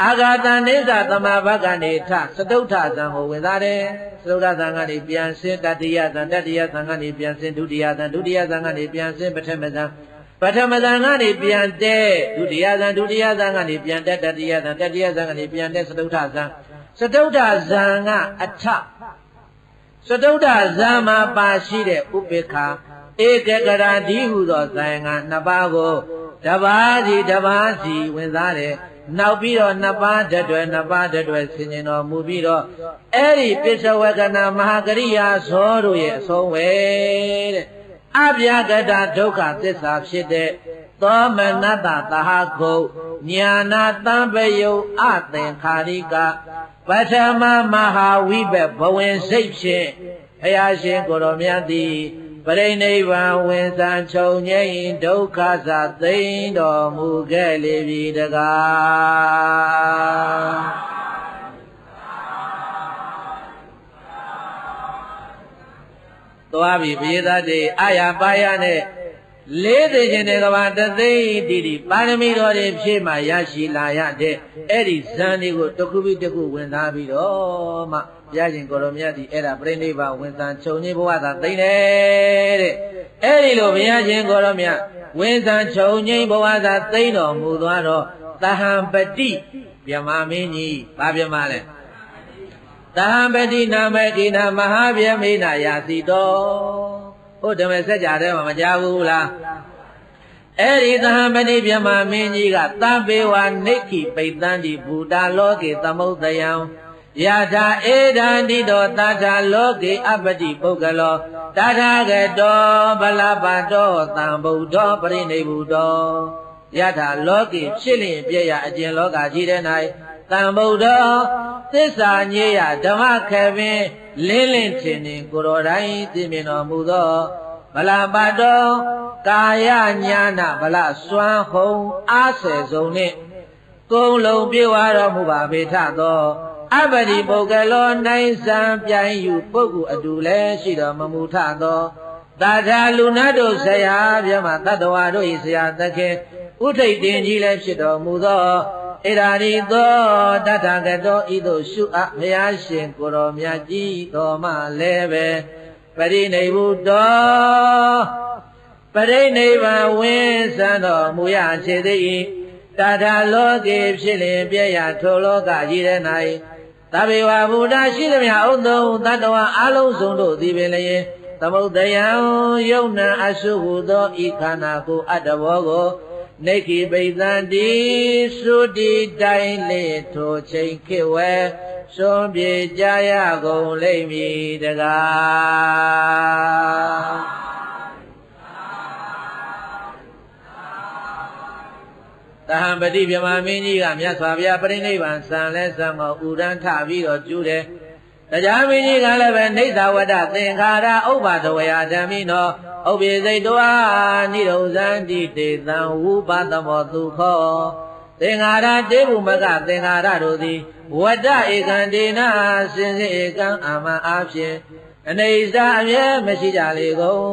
အာဂတနိစ္စသမဘတ်ကနေထစတုထဇံကိုဝင်သားတယ်စတုထဇံကနေပြန်ဆင်းတတိယဇံတတိယဇံကနေပြန်ဆင်းဒုတိယဇံဒုတိယဇံကနေပြန်ဆင်းပထမဇံပထမဇန်ကနေပြန်တဲ့ဒုတိယဇန်ဒုတိယဇန်ကနေပြန်တဲ့တတိယဇန်တတိယဇန်ကနေပြန်တဲ့စတုထဇန်စတုထဇန်ကအထစတုထဇန်မှာပါရှိတဲ့ဥပေက္ခဧကဂရာဒီဟုသောဇန်ကနှစ်ပါးကိုတပါးစီဝင်စားတယ်နောက်ပြီးတော့နှစ်ပါးတတွယ်ဆင်ញင်တော်မူပြီးတော့အဲ့ဒီပစ္စဝကနာမဟာကရိယာဇောတို့ရဲ့အဆုံးဝဲတဲ့အဗျာကတဒုက္ခသစ္စာဖြစ်တဲ့သောမနတ္တသဟခုညာနာတံပယုအသင်္ခါရိကပထမမဟာဝိဘဘဝင်စိတ်ဖြင့်ဘုရားရှင်ကိုယ်တော်မြတ်သည်ပရိနိဗ္ဗာန်ဝင်စံချုပ်ငြိမ်းဒုက္ခစာသိမ့်တော်မူခဲ့လေပြီတကားသွားပြီဘုရားသားတွေအာရပါရနဲ့လေးသိခြင်းတဲ့ကဘာတသိတိပါရမီတော်တွေဖြည့်မှရရှိလာရတဲ့အဲ့ဒီဇန်တွေကိုတစ်ခုပြီးတစ်ခုဝင်သားပြီးတော့မှဘုရားရှင်ကိုယ်တော်မြတ်ဒီအဲ့ဒါပြိဋိဘဝင်စံချုပ်ငြိမ်းဘဝသာသိမ့်တယ်တဲ့အဲ့ဒီလိုဘုရားရှင်ကိုယ်တော်မြတ်ဝင်စံချုပ်ငြိမ်းဘဝသာသိမ့်တော်မူသွားတော့သဟံပတိမြမမင်းကြီးဘာပြမလဲသဟံပတိနာမကိနာမဟာဗျမေနယာစီတောဟုတ်ဓမ္မစကြာထဲမှာမကြားဘူးလားအဲ့ဒီသဟံပတိမြမမင်းကြီးကသဗ္ဗေဝနိက္ခိပိတံတိဘူတာလောကေသမုဒ္ဒယံယထာဧဒံတိတောတထာလောကေအပတိပုဂ္ဂလောတထာဂတောဗလပတောသံဗုဒ္ဓောပရိနိဗ္ဗုတောယထာလောကေဖြစ်လျင်ပြည့်ရအကျဉ်လောကကြီးတဲ့၌သံဗုဒ္ဓသစ္စာညေယဓမ္မခေပင်လင်းလင်းထင်ထင်ကိုယ်တော်တိုင်သိမြင်တော်မူသောဗလပတောကာယညာနာဗလစွမ်းဟုံအားဆယ်ဆုံးနှင့်ကုံလုံးပြေဝတော်မူပါပေထသောအပတိပုဂ္ဂလောနိုင်စံပြိုင်ယူပုဂ္ဂိုလ်အတူလည်းရှိတော်မမူထသောသာထာလူနာတို့ဆရာပြမတတ္တဝါတို့၏ဆရာသခင်ဥထိတ်တင်ကြီးလည်းဖြစ်တော်မူသောဣရာရိသောတထာဂတောဤသို့ရှုအပ်ဘုရားရှင်ကိုယ်တော်မြတ်ကြီးတော်မှလည်းပဲပရိနိဗ္ဗုတောပရိနိဗ္ဗာန်ဝင်စံတော်မူရချေသည်တထာလောကေဖြစ်လင်ပြည့်ရထိုလောကကြီးတဲ့၌သဗ္ဗေဝဗုဒ္ဓရှိသမျှဥဒ္ဓုတတ္တဝါအလုံးစုံတို့သည်ပင်လျင်သမုဒ္ဒယံယုံနာအရှုဟုသောဤခန္ဓာကိုအတ္တဘောကိုနိက္ခိပိသံတိသုတိတိုင်လေထိုချိန်ခေဝဲစွန့်ပြေကြရကုန်လိမ့်မည်တကားသဟံပတိမြမမင်းကြီးကမြတ်စွာဘုရားပြိဋိဘံစံလဲစံမောဥဒန်းထပြီးတော့ကျူးတယ်တရားမင်းကြီးကလည်းပဲနေသဝတ္တသင်္ခါရဥပ္ပါဒဝယဓမ္မိနောဥပ္ပိစိတ်တောနိရောဇန္တိတေသံဝုပသမောသူခောသင်္ခါရတေဘုမကသင်္ခါရတို့သည်ဝတ္တဧကံဒေနစင်စစ်ဧကံအာမအားဖြင့်အနေစာအမြဲမရှိကြလေကုန်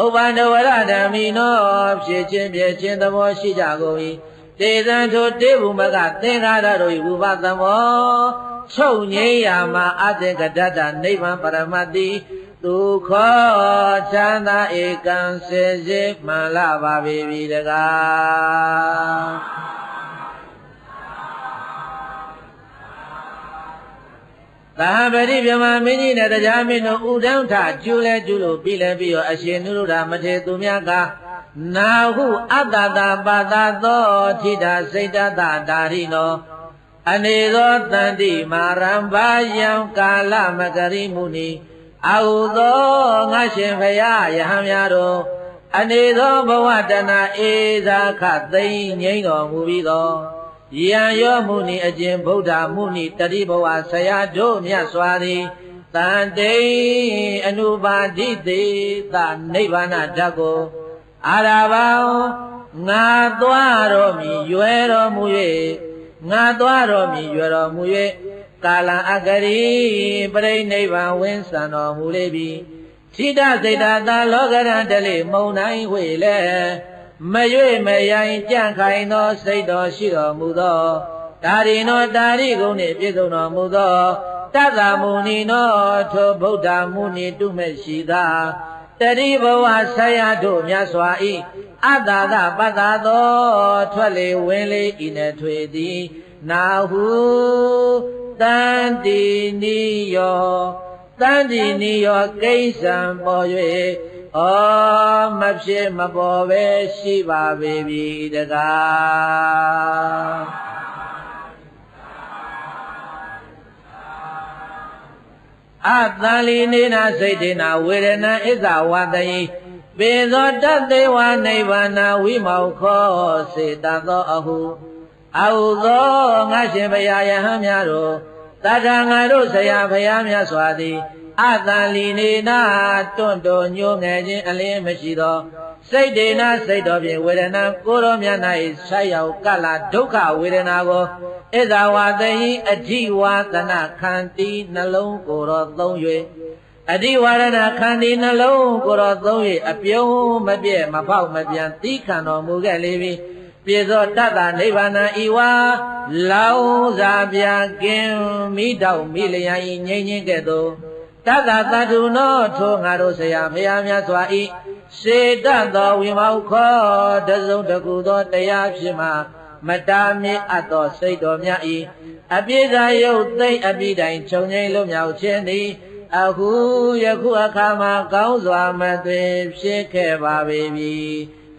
ဥပ္ပန္နဝရဓမ္မိနောဖြစ်ခြင်းပြည့်ခြင်းသဘောရှိကြကုန်၏တေသံထိုတေဘုမကသင်္ခါရတို့၏ဝုပသမောချုပ်ငြိမ်းရာမှာအသင်္ကတ္တနိဗ္ဗာန်ပရမတ္တိဒုက္ခချမ်းသာဧကံစေစေမှန်လာပါပြီတကားသဟံပတိမြမမင်းကြီးနဲ့တရားမင်းတို့ဥဒန်းထကျူးလဲကျူးလို့ပြီးလဲပြီးတော့အရှင်နုရုဒ္ဓမထေသူများကနာဟုအတ္တတာပါတာသောထိတာစိတ်တတဒါရိနော အနေသောတန်တိမာရံဘာယံကာလမကရိမုနီအာဟုသောငါရှင်ဖရာယဟံများတို့အနေသောဘဝတဏဧဇာခသိမ့်ငြိမ့်တော်မူပြီးသောယံယောမုနီအကျင့်ဗုဒ္ဓမုနီတတိဘဝဆရာတို့မြတ်စွာသည်တန်တိအနုပါတိတေသနိဗ္ဗာန်ဓာတ်ကိုအာရဘောင်ငါသွားတော်မူရွယ်တော်မူ၍ငါသွားတော်မူရွယ်တော်မူ၍ကာလအကရိပရိနိဗ္ဗာန်ဝင်းစံတော်မူလေပြီစိတ္တစိတ်တာလောကရန်တလေမုံနိုင်ဝေလေမရွေမယိုင်ကြံ့ခိုင်သောစိတ်တော်ရှိတော်မူသောဒါရီနောတာရိဂုံနှင့်ပြည့်စုံတော်မူသောတတ္တမုနီနောထိုဗုဒ္ဓမုနီတုမဲ့ရှိသာတတိဘဝဆရာတို့မြတ်စွာဤအတ္တသပတ္တသောထွက်လေဝင်လေဤနှထွေသည်နာဟုတန်တိနိယောတန်တိနိယောကိစ္စံပေါ်၍ဩမဖြစ်မပေါ်ပဲရှိပါပေပြီတကားအတန်လီနေနာစိတ်တေနာဝေဒနာဣဇဝတယိပေဇောတတေဝနိဗ္ဗာန်ဝိမောခောစေတသောအဟုအာဟုသောငါရှင်ဘုရားယဟန်များတို့တထငါတို့ဆရာဘုရားများစွာသည်အတန်လီနေနာတွန့်တော်ညိုငယ်ခြင်းအလင်းမရှိသောစိတ်တေနာစိတ်တော်ဖြင့်ဝေဒနာကိုယ်တော်မြတ်၌ဆက်ရောက်ကလဒုက္ခဝေဒနာကိုဣဇဝတယိအဓိဝါဒနာခန္တီနှလုံးကိုယ်တော်သုံး၍အဓိဝါဒနာခန္တီနှလုံးကိုယ်တော်သုံး၍အပြုံးမပြည့်မဖောက်မပြန်သီးခံတော်မူခဲ့လေပြီပြေသောတတ္တနိဗ္ဗာန်ဤဝါလောင်စာပြကင်းမိတောက်မိလျံဤငြိမ်းခြင်းကဲ့သို့တတ္တသတ္ထုနောထိုငါတို့ဆရာဘုရားများစွာဤစေတတ်သောဝိမောခောတစုံတကူသောတရားဖြစ်မှမတားမြစ်အပ်သောစိတ်တော်များဤအပြည့်သာယုတ်သိမ့်အပြည့်တိုင်ခြုံငိမ့်လွတ်မြောက်ခြင်းသည်အခုယခုအခါမှာကောင်းစွာမသွေဖြစ်ခဲ့ပါပေပြီ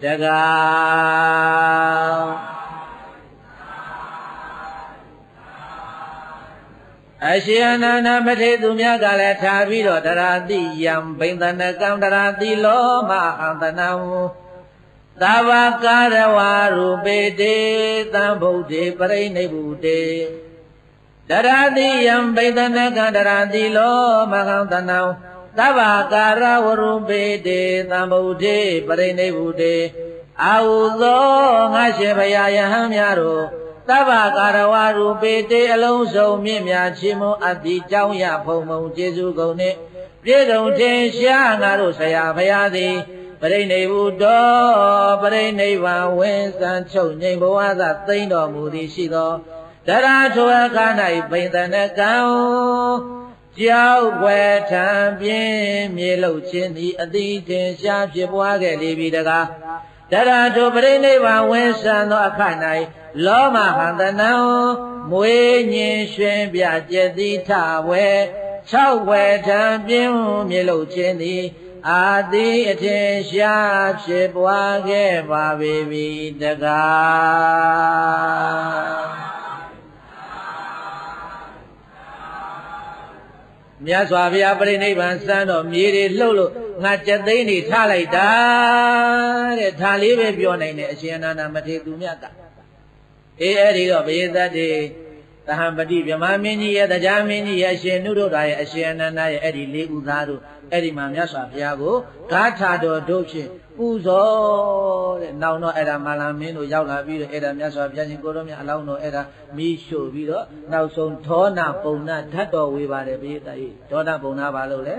တကားအရှင်အနန္ဒပတိသူများကလည်းထားပြီးတော့တရာတိယံဘိန္ဒနကံတရာတိလောမအန္တနံသဗ္ဗကာရဝရူပေတေသံဗုဒ္ဓေပရိနိဗ္ဗုတေတရာတိယံဘိန္ဒနကံတရာတိလောမအန္တနံသဗ္ဗကာရဝရူပေတေသံဗုဒ္ဓေပရိနိဗ္ဗုတေအာဟုသောငါရှင်ဘုရားယဟန်များတို့သဗ္ဗကာရဝရူပေတေအလုံးစုံမြင့်မြတ်ချီးမွမ်းအပ်သည့်ကြောင်းရဖုံဖုံကျေးဇူးကုန်နှင့်ပြည့်စုံထင်ရှားငါတို့ဆရာဘုရားသည်ပရိနိဗ္ဗုတောပရိနိဗ္ဗာန်ဝင်းစံချုပ်ငြိမ်ဘဝသာသိမ့်တော်မူသည်ရှိသောတရာထိုအခါ၌ဘိန္ဒနကံကြောက်ွယ်ထံပြင်းမြေလုခြင်းသည်အတိထင်ရှားဖြစ်ပွားခဲ့လေပြီတကားတရာထိုပရိနိဗ္ဗာန်ဝင်းစံသောအခါ၌လောမဟန္တနံမွေးညင်ရွှင်ပြကျက်သည်ထဝဲ၆ဝဲထံပြင်းမြေလုခြင်းသည်အာတိအထင်ရှားဖြစ်ပွားခဲ့ပါပေပြီတကားမြတ်စွာဘုရားပြိဋိဘံစံတော်မြေတွေလှုပ်လို့ငါကြက်သိန်းတွေထားလိုက်တာတဲ့ဒါလေးပဲပြောနိုင်တယ်အရှင်အနန္ဒမထေရသူမြတ်ကအဲ့ဒီတော့ဘယသတ္တိသဟံပတိဗြဟ္မာမင်းကြီးရဲ့တရားမင်းကြီးရဲ့အရှင်နုဒ္ဒရာရဲ့အရှင်အနန္ဒရဲ့အဲ့ဒီလေးဥသားတို့အဲ့ဒီမှာမြတ်စွာဘုရားကိုဂါထာတော်တို့ဖြင့်ပူဇော်တဲ့နောက်တော့အဲ့ဒါမာလာမင်းတို့ရောက်လာပြီးတော့အဲ့ဒါမြတ်စွာဘုရားရှင်ကိုတော်မြတ်အလောင်းတော်အဲ့ဒါမီးရှို့ပြီးတော့နောက်ဆုံးဒေါနပုံနာဓာတ်တော်ဝေပါတယ်ဘိသတိဒေါနပုံနာပါလို့လေ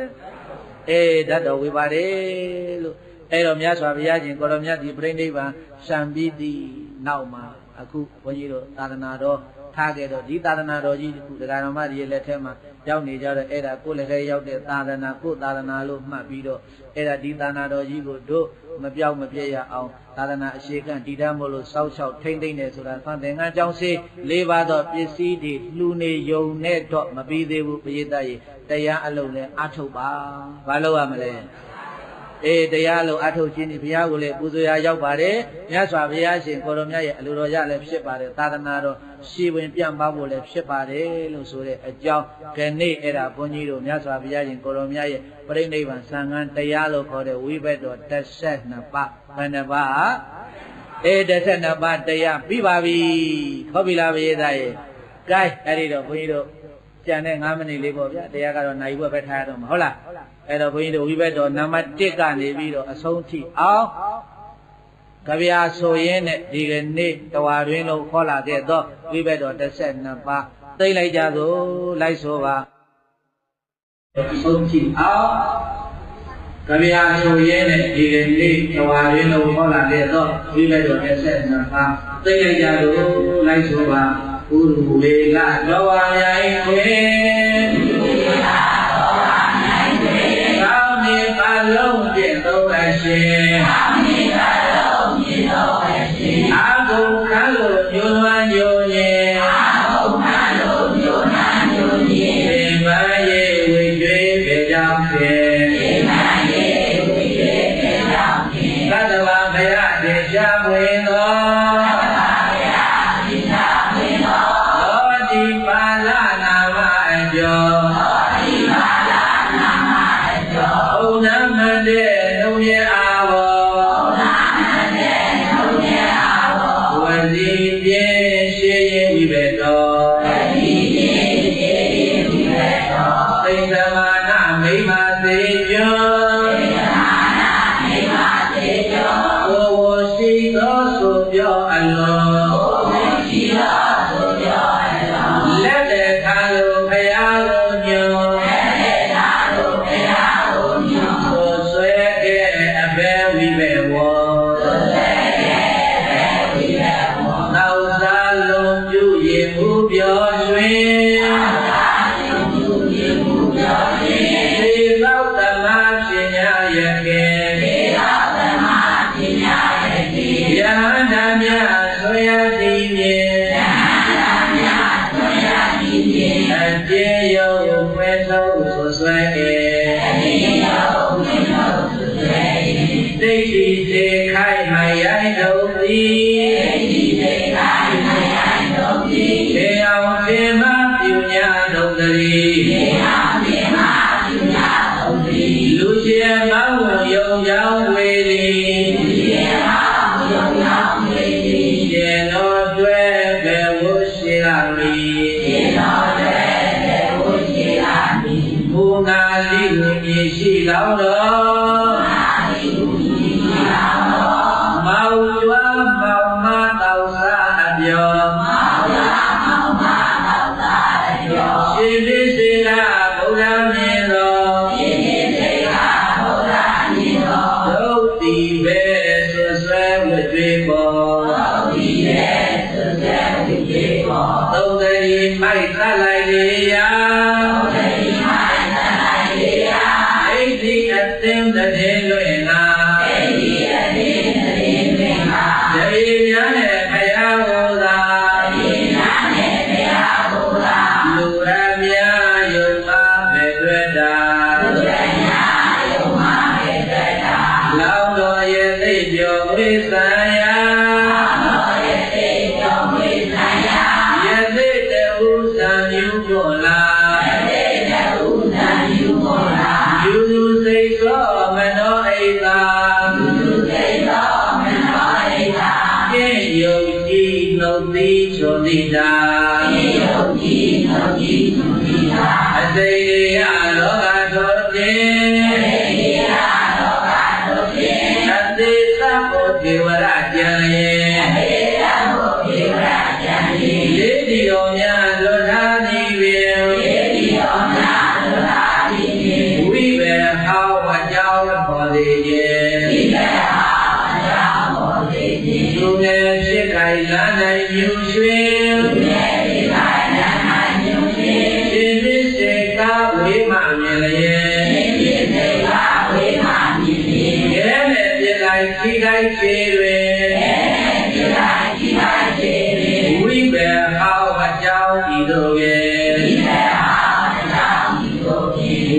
ဓာတ်တော်ဝေပါတယ်လို့အဲ့တော့မြတ်စွာဘုရားရှင်ကိုတော်မြတ်ဒီပြိဋိဘံစံပြီးသည့်နောက်မှာအခုဘုန်းကြီးတို့သာသနာတော်ထားခဲ့တော့ဒီသာသနာတော်ကြီးခုဒကာတော်မကြီးလက်ထဲမှာရောက်နေကြတော့အဲ့ဒါကိုယ်လည်းခဲရောက်တဲ့သာသနာကိုသာသနာလို့မှတ်ပြီးတော့အဲ့ဒါဒီသာသနာတော်ကြီးကိုတို့မပြောင်းမပြည့်ရအောင်သာသနာအရှိကတည်တမ်းမို့လို့စောက်ချောက်ထိမ့်သိမ့်နေဆိုတာသံသင်္ကန်းကျောင်းစေး၄ပါးသောပစ္စည်းတွေလှူနေယုံနဲ့တော့မပြီးသေးဘူးပရိသတ်ရေတရားအလုံးနဲ့အထုတ်ပါဘာလို့ရမလဲ တရားလို့အထုတ်ခြင်းဒီဘုရားကိုလည်းပူဇော်ရရောက်ပါတယ်မြတ်စွာဘုရားရှင်ကိုရောမြတ်ရဲ့အလိုတော်ရလည်းဖြစ်ပါတယ်သာသနာတော်ရှည်ဝင်ပြန့်ပါဖို့လည်းဖြစ်ပါတယ်လို့ဆိုတဲ့အကြောင်းခဏိအဲ့ဒါဘုန်းကြီးတို့မြတ်စွာဘုရားရှင်ကိုရောမြတ်ရဲ့ပြိဋိဘံသံဃာတရားလို့ခေါ်တဲ့ဝိဘတ်တော်12ပါးဘယ်နှပါး12ပါးတရားပြီးပါပြီဟုတ်ပြီလားဘုရားသားရဲ့ကဲအဲ့ဒီတော့ဘုန်းကြီးတို့ကျန်တဲ့9မိနစ်လေးပေါ့ဗျာတရားကတော့နိုင်ဘွက်ပဲထားရတော့မှာဟုတ်လားအဲ့တော့ဘုန်းကြီးတို့ဝိဘတ်တော်နံပါတ်1ကနေပြီးတော့အဆုံးထိအောင်ကြဗျာဆိုရင်းနဲ့ဒီကနေ့တဝါတွင်လို့ခေါ်လာခဲ့တော့ဝိဘတ်တော်12ပါးသိလိုက်ကြသို့လိုက်ဆိုပါအဆုံးထိအောင်ကြဗျာဆိုရင်းနဲ့ဒီကနေ့တဝါတွင်လို့ခေါ်လာခဲ့တော့ဝိဘတ်တော်12ပါးသိလိုက်ကြသို့လိုက်ဆိုပါဥရဝေလတော်ဝါမြိုင်ခွေကောင်းနေပါလုံးပြည့်သုံးအရှင်အာဂုံခန်းလို့ညွန်ဝညွန်ရင်ဒီမယေဝိကျွေးပြေကြောင့်ဖြင့်သတ္တဝါဘုရားတင်ရှားဝင်သော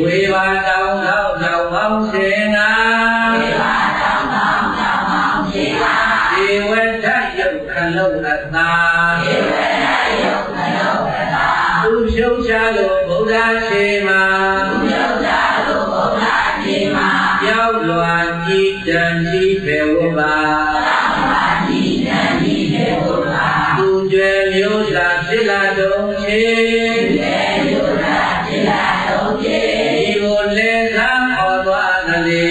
ဝေဘာတောင်းတောင်းတောင်းပေါင်းစေနာ ခြေမှာရောက်လွာကြည်တန်ကြီးပဲဝပါသူကျွယ်မျိုးသာဖြစ်လာတော့ချေဒီကိုလေသာဟောသွားသလေ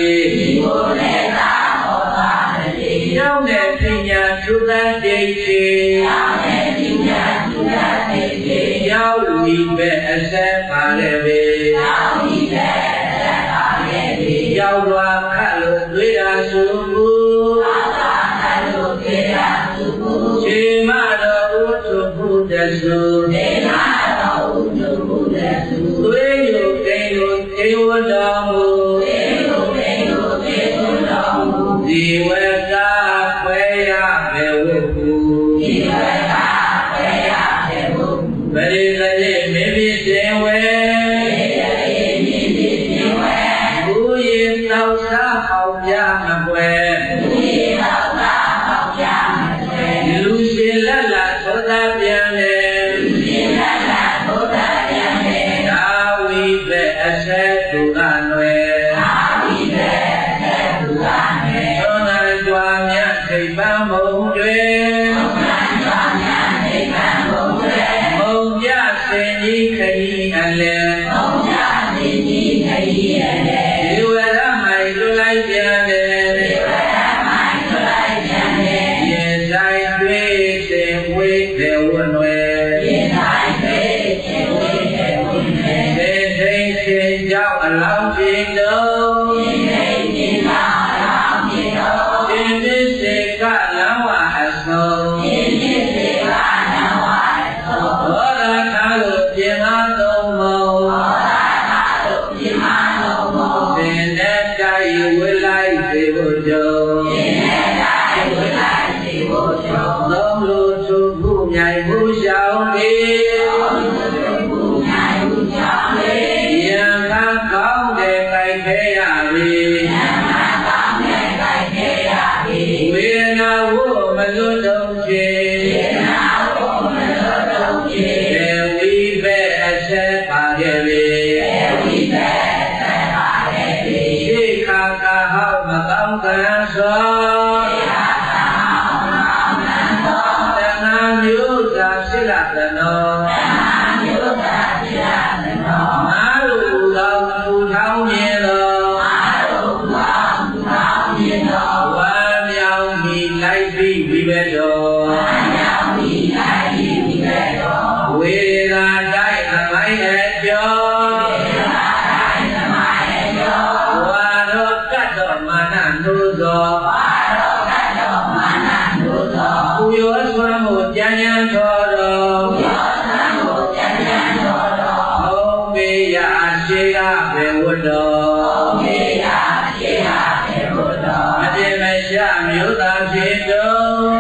ရောက်တဲ့ပညာသုတ္တဒိဋ္ဌိရောက်ဝိပဲအဆက်ပါလေပဲရောက်လွာခတ်လို့တွေ့တာဆိုဘူးခြေမတော်ဥထုခုတဆုသွေးယုတ်တိန်လို့သေဝတော်မူဒီဝကခွဲရပဲဝုခုပရိသတိမိမိတင်ဝဲဘူးရင်တောက်စားအောင်ပြမပွဲလူရှိလတ်လာသောတာပြန်လေသာဝိပဲအဆက်သူကနွယ်သောနာကြွားမြတ်ထိပ်ပန်းမုံတွေမုံကြစင်ကြီးခရီးအလဲဒီဝရမိုင်လွလိုက်ပြန်လေရေဆိုင်တွေ့စင်ဝေးတယ်ဝနွယ်စေထိန်စင်ကြောင့်အလောင်းပြေတော့ရှင်သစ္စေကလမ်းဝအဆုံးဘောရထားလို့ပြင်မသုံးမုံစင်တဲ့တိုင်းဝိလိုက်စေဖို့ကြောသုံးလို့သူခုမြိုင်မှုရှောင်းလေယံကကောင်းတဲ့ကြိုက်ခဲရပြီဝေဒနာဝမလွတ်တော့ချေဝိပဲအဆက်ပါခဲ့ပြီရှိခါကဟောက်မကောင်းကံစွာတဏှာမျိုးသာရှိလာသနောငါတို့သောသူထောင်းမြင်တော်ဝါမြောင်ပြီးလိုက်ပြီးဝိဘတော်ဝေရာတိုက်သမိုင်းရဲ့ကျော်ဝါတော်ကတ်တော်မာနနိုးသောပူရောဆွမ်းမှုကြံ့ကြံ့တော်တော်ဘုံမေယရှိကဘေဝတ္တော်မတင်မရှမြို့သားဖြစ်တော်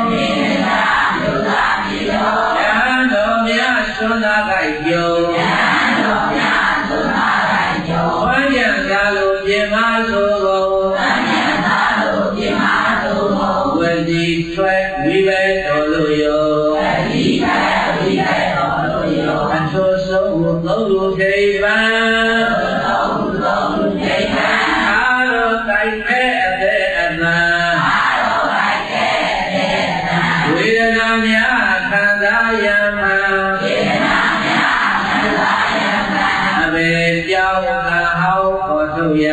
ယဟန်တော်များဆွမ်းသာကြိုက်ပြုံးဝမ်းကြံသာလို့ပြင်မဆိုကုန်ဝတိထွက်ဝိပဲတော်လို့ယောအထိုးဆုံးဟုသုံးလူထိပ်ပန်းအာရောတိုက်ခဲအသက်အနံဝေဒနာများခံစားရမှအဘေပြောင်းကဟောင်းပေါ်ထုတ်ရ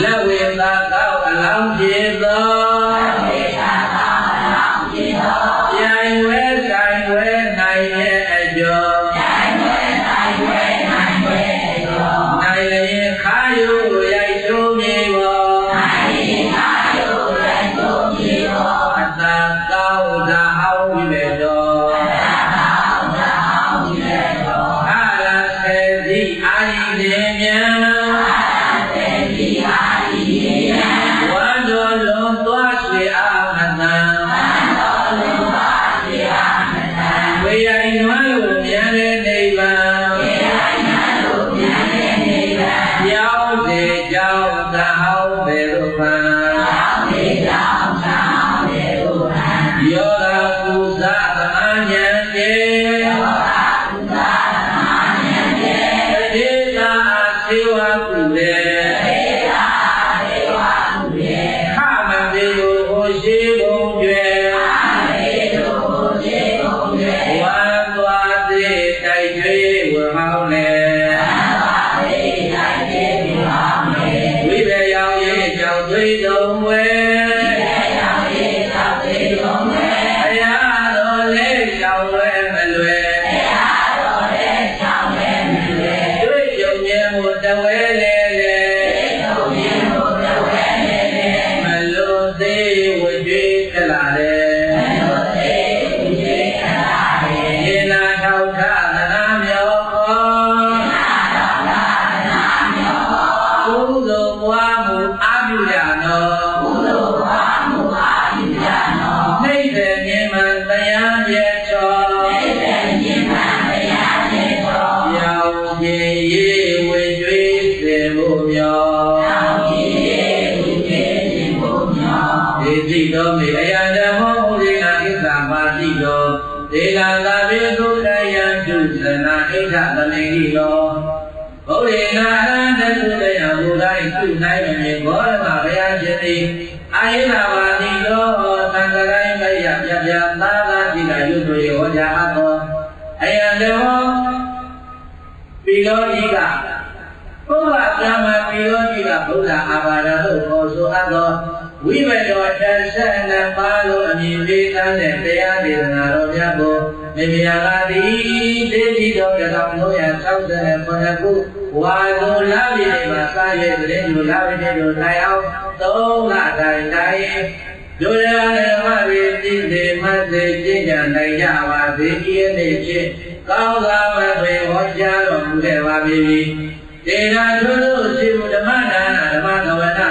လက်ဝေသာကောက်အလောင်းပြေသောပြိုင်ဝဲဆိုင်ဝဲနိုင်ရဲ့အကျော် ဒေလသာဘေကုတယံတုသနာဣဋ္ဌသနေတိလောဘုရေနာရတသုတယံဘုရားဤသူနိုင်မြေဘောရမဘုရားရှင်သည်အာယနာဝါတိလောသံဃာရိုင်းမယပြပြသာသာတိလာယုတို့ဟောကြားအပ်သောအယံတော်ပိလောကြီးကဘုရားဓမ္မပိလောကြီးကဘုရားအာဘာရဟုခေါ်ဆိုအပ်သောဝိဘတော်32ပါးလုံးအမည်ပေးထားတဲ့တရားဒေသနာတော်များကိုမြင်မြင်လာသည်တေတိတော်1369ခုဝါကုလာပြည်မှာစာရွက်တဲ့လူလာပြည်တို့တိုင်အောင်3လတိုင်တိုင်တို့ရတဲ့မရီတိတိမသိကျင့်ကြံနိုင်ကြပါစေဒီနေ့ချင်းကောင်းစွာမသွေဟောကြားတော်မူခဲ့ပါပြီဒေနာတို့ရှိမှုဓမ္မဒါနဓမ္မကဝနာ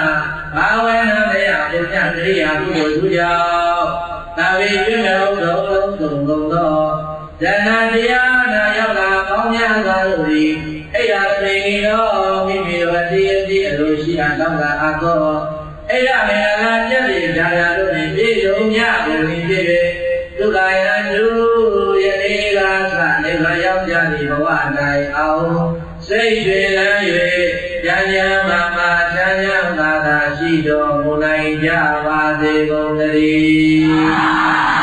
ဘာဝနာမယပုညကရိယာကုသိုလ်သူကြောင့်သာဝေကျွမ်းတော်တော်လုံးစုံကုန်သောဇဏတရားနာရောက်လာကောင်းများစွာတို့သည်အိယာသေနေတော်မိမိတို့အတိအကျအလိုရှိအပ်သောအကောအိယာမေလာပြည့်စုံကြရာတို့နှင့်ပြည့်စုံကြကုန်၏ဖြစ်၍ဒုက္ခယံသူယနေ့ကသနိဗ္ဗာန်ရောက်ကြသည့်ဘဝ၌အောင်စိတ်တွေလမ်း၍ဉာဏ်ဉာဏ်မှမှချမ်းသာသာသာရှိတော်မူနိုင်ကြပါစေကုန်သတည်း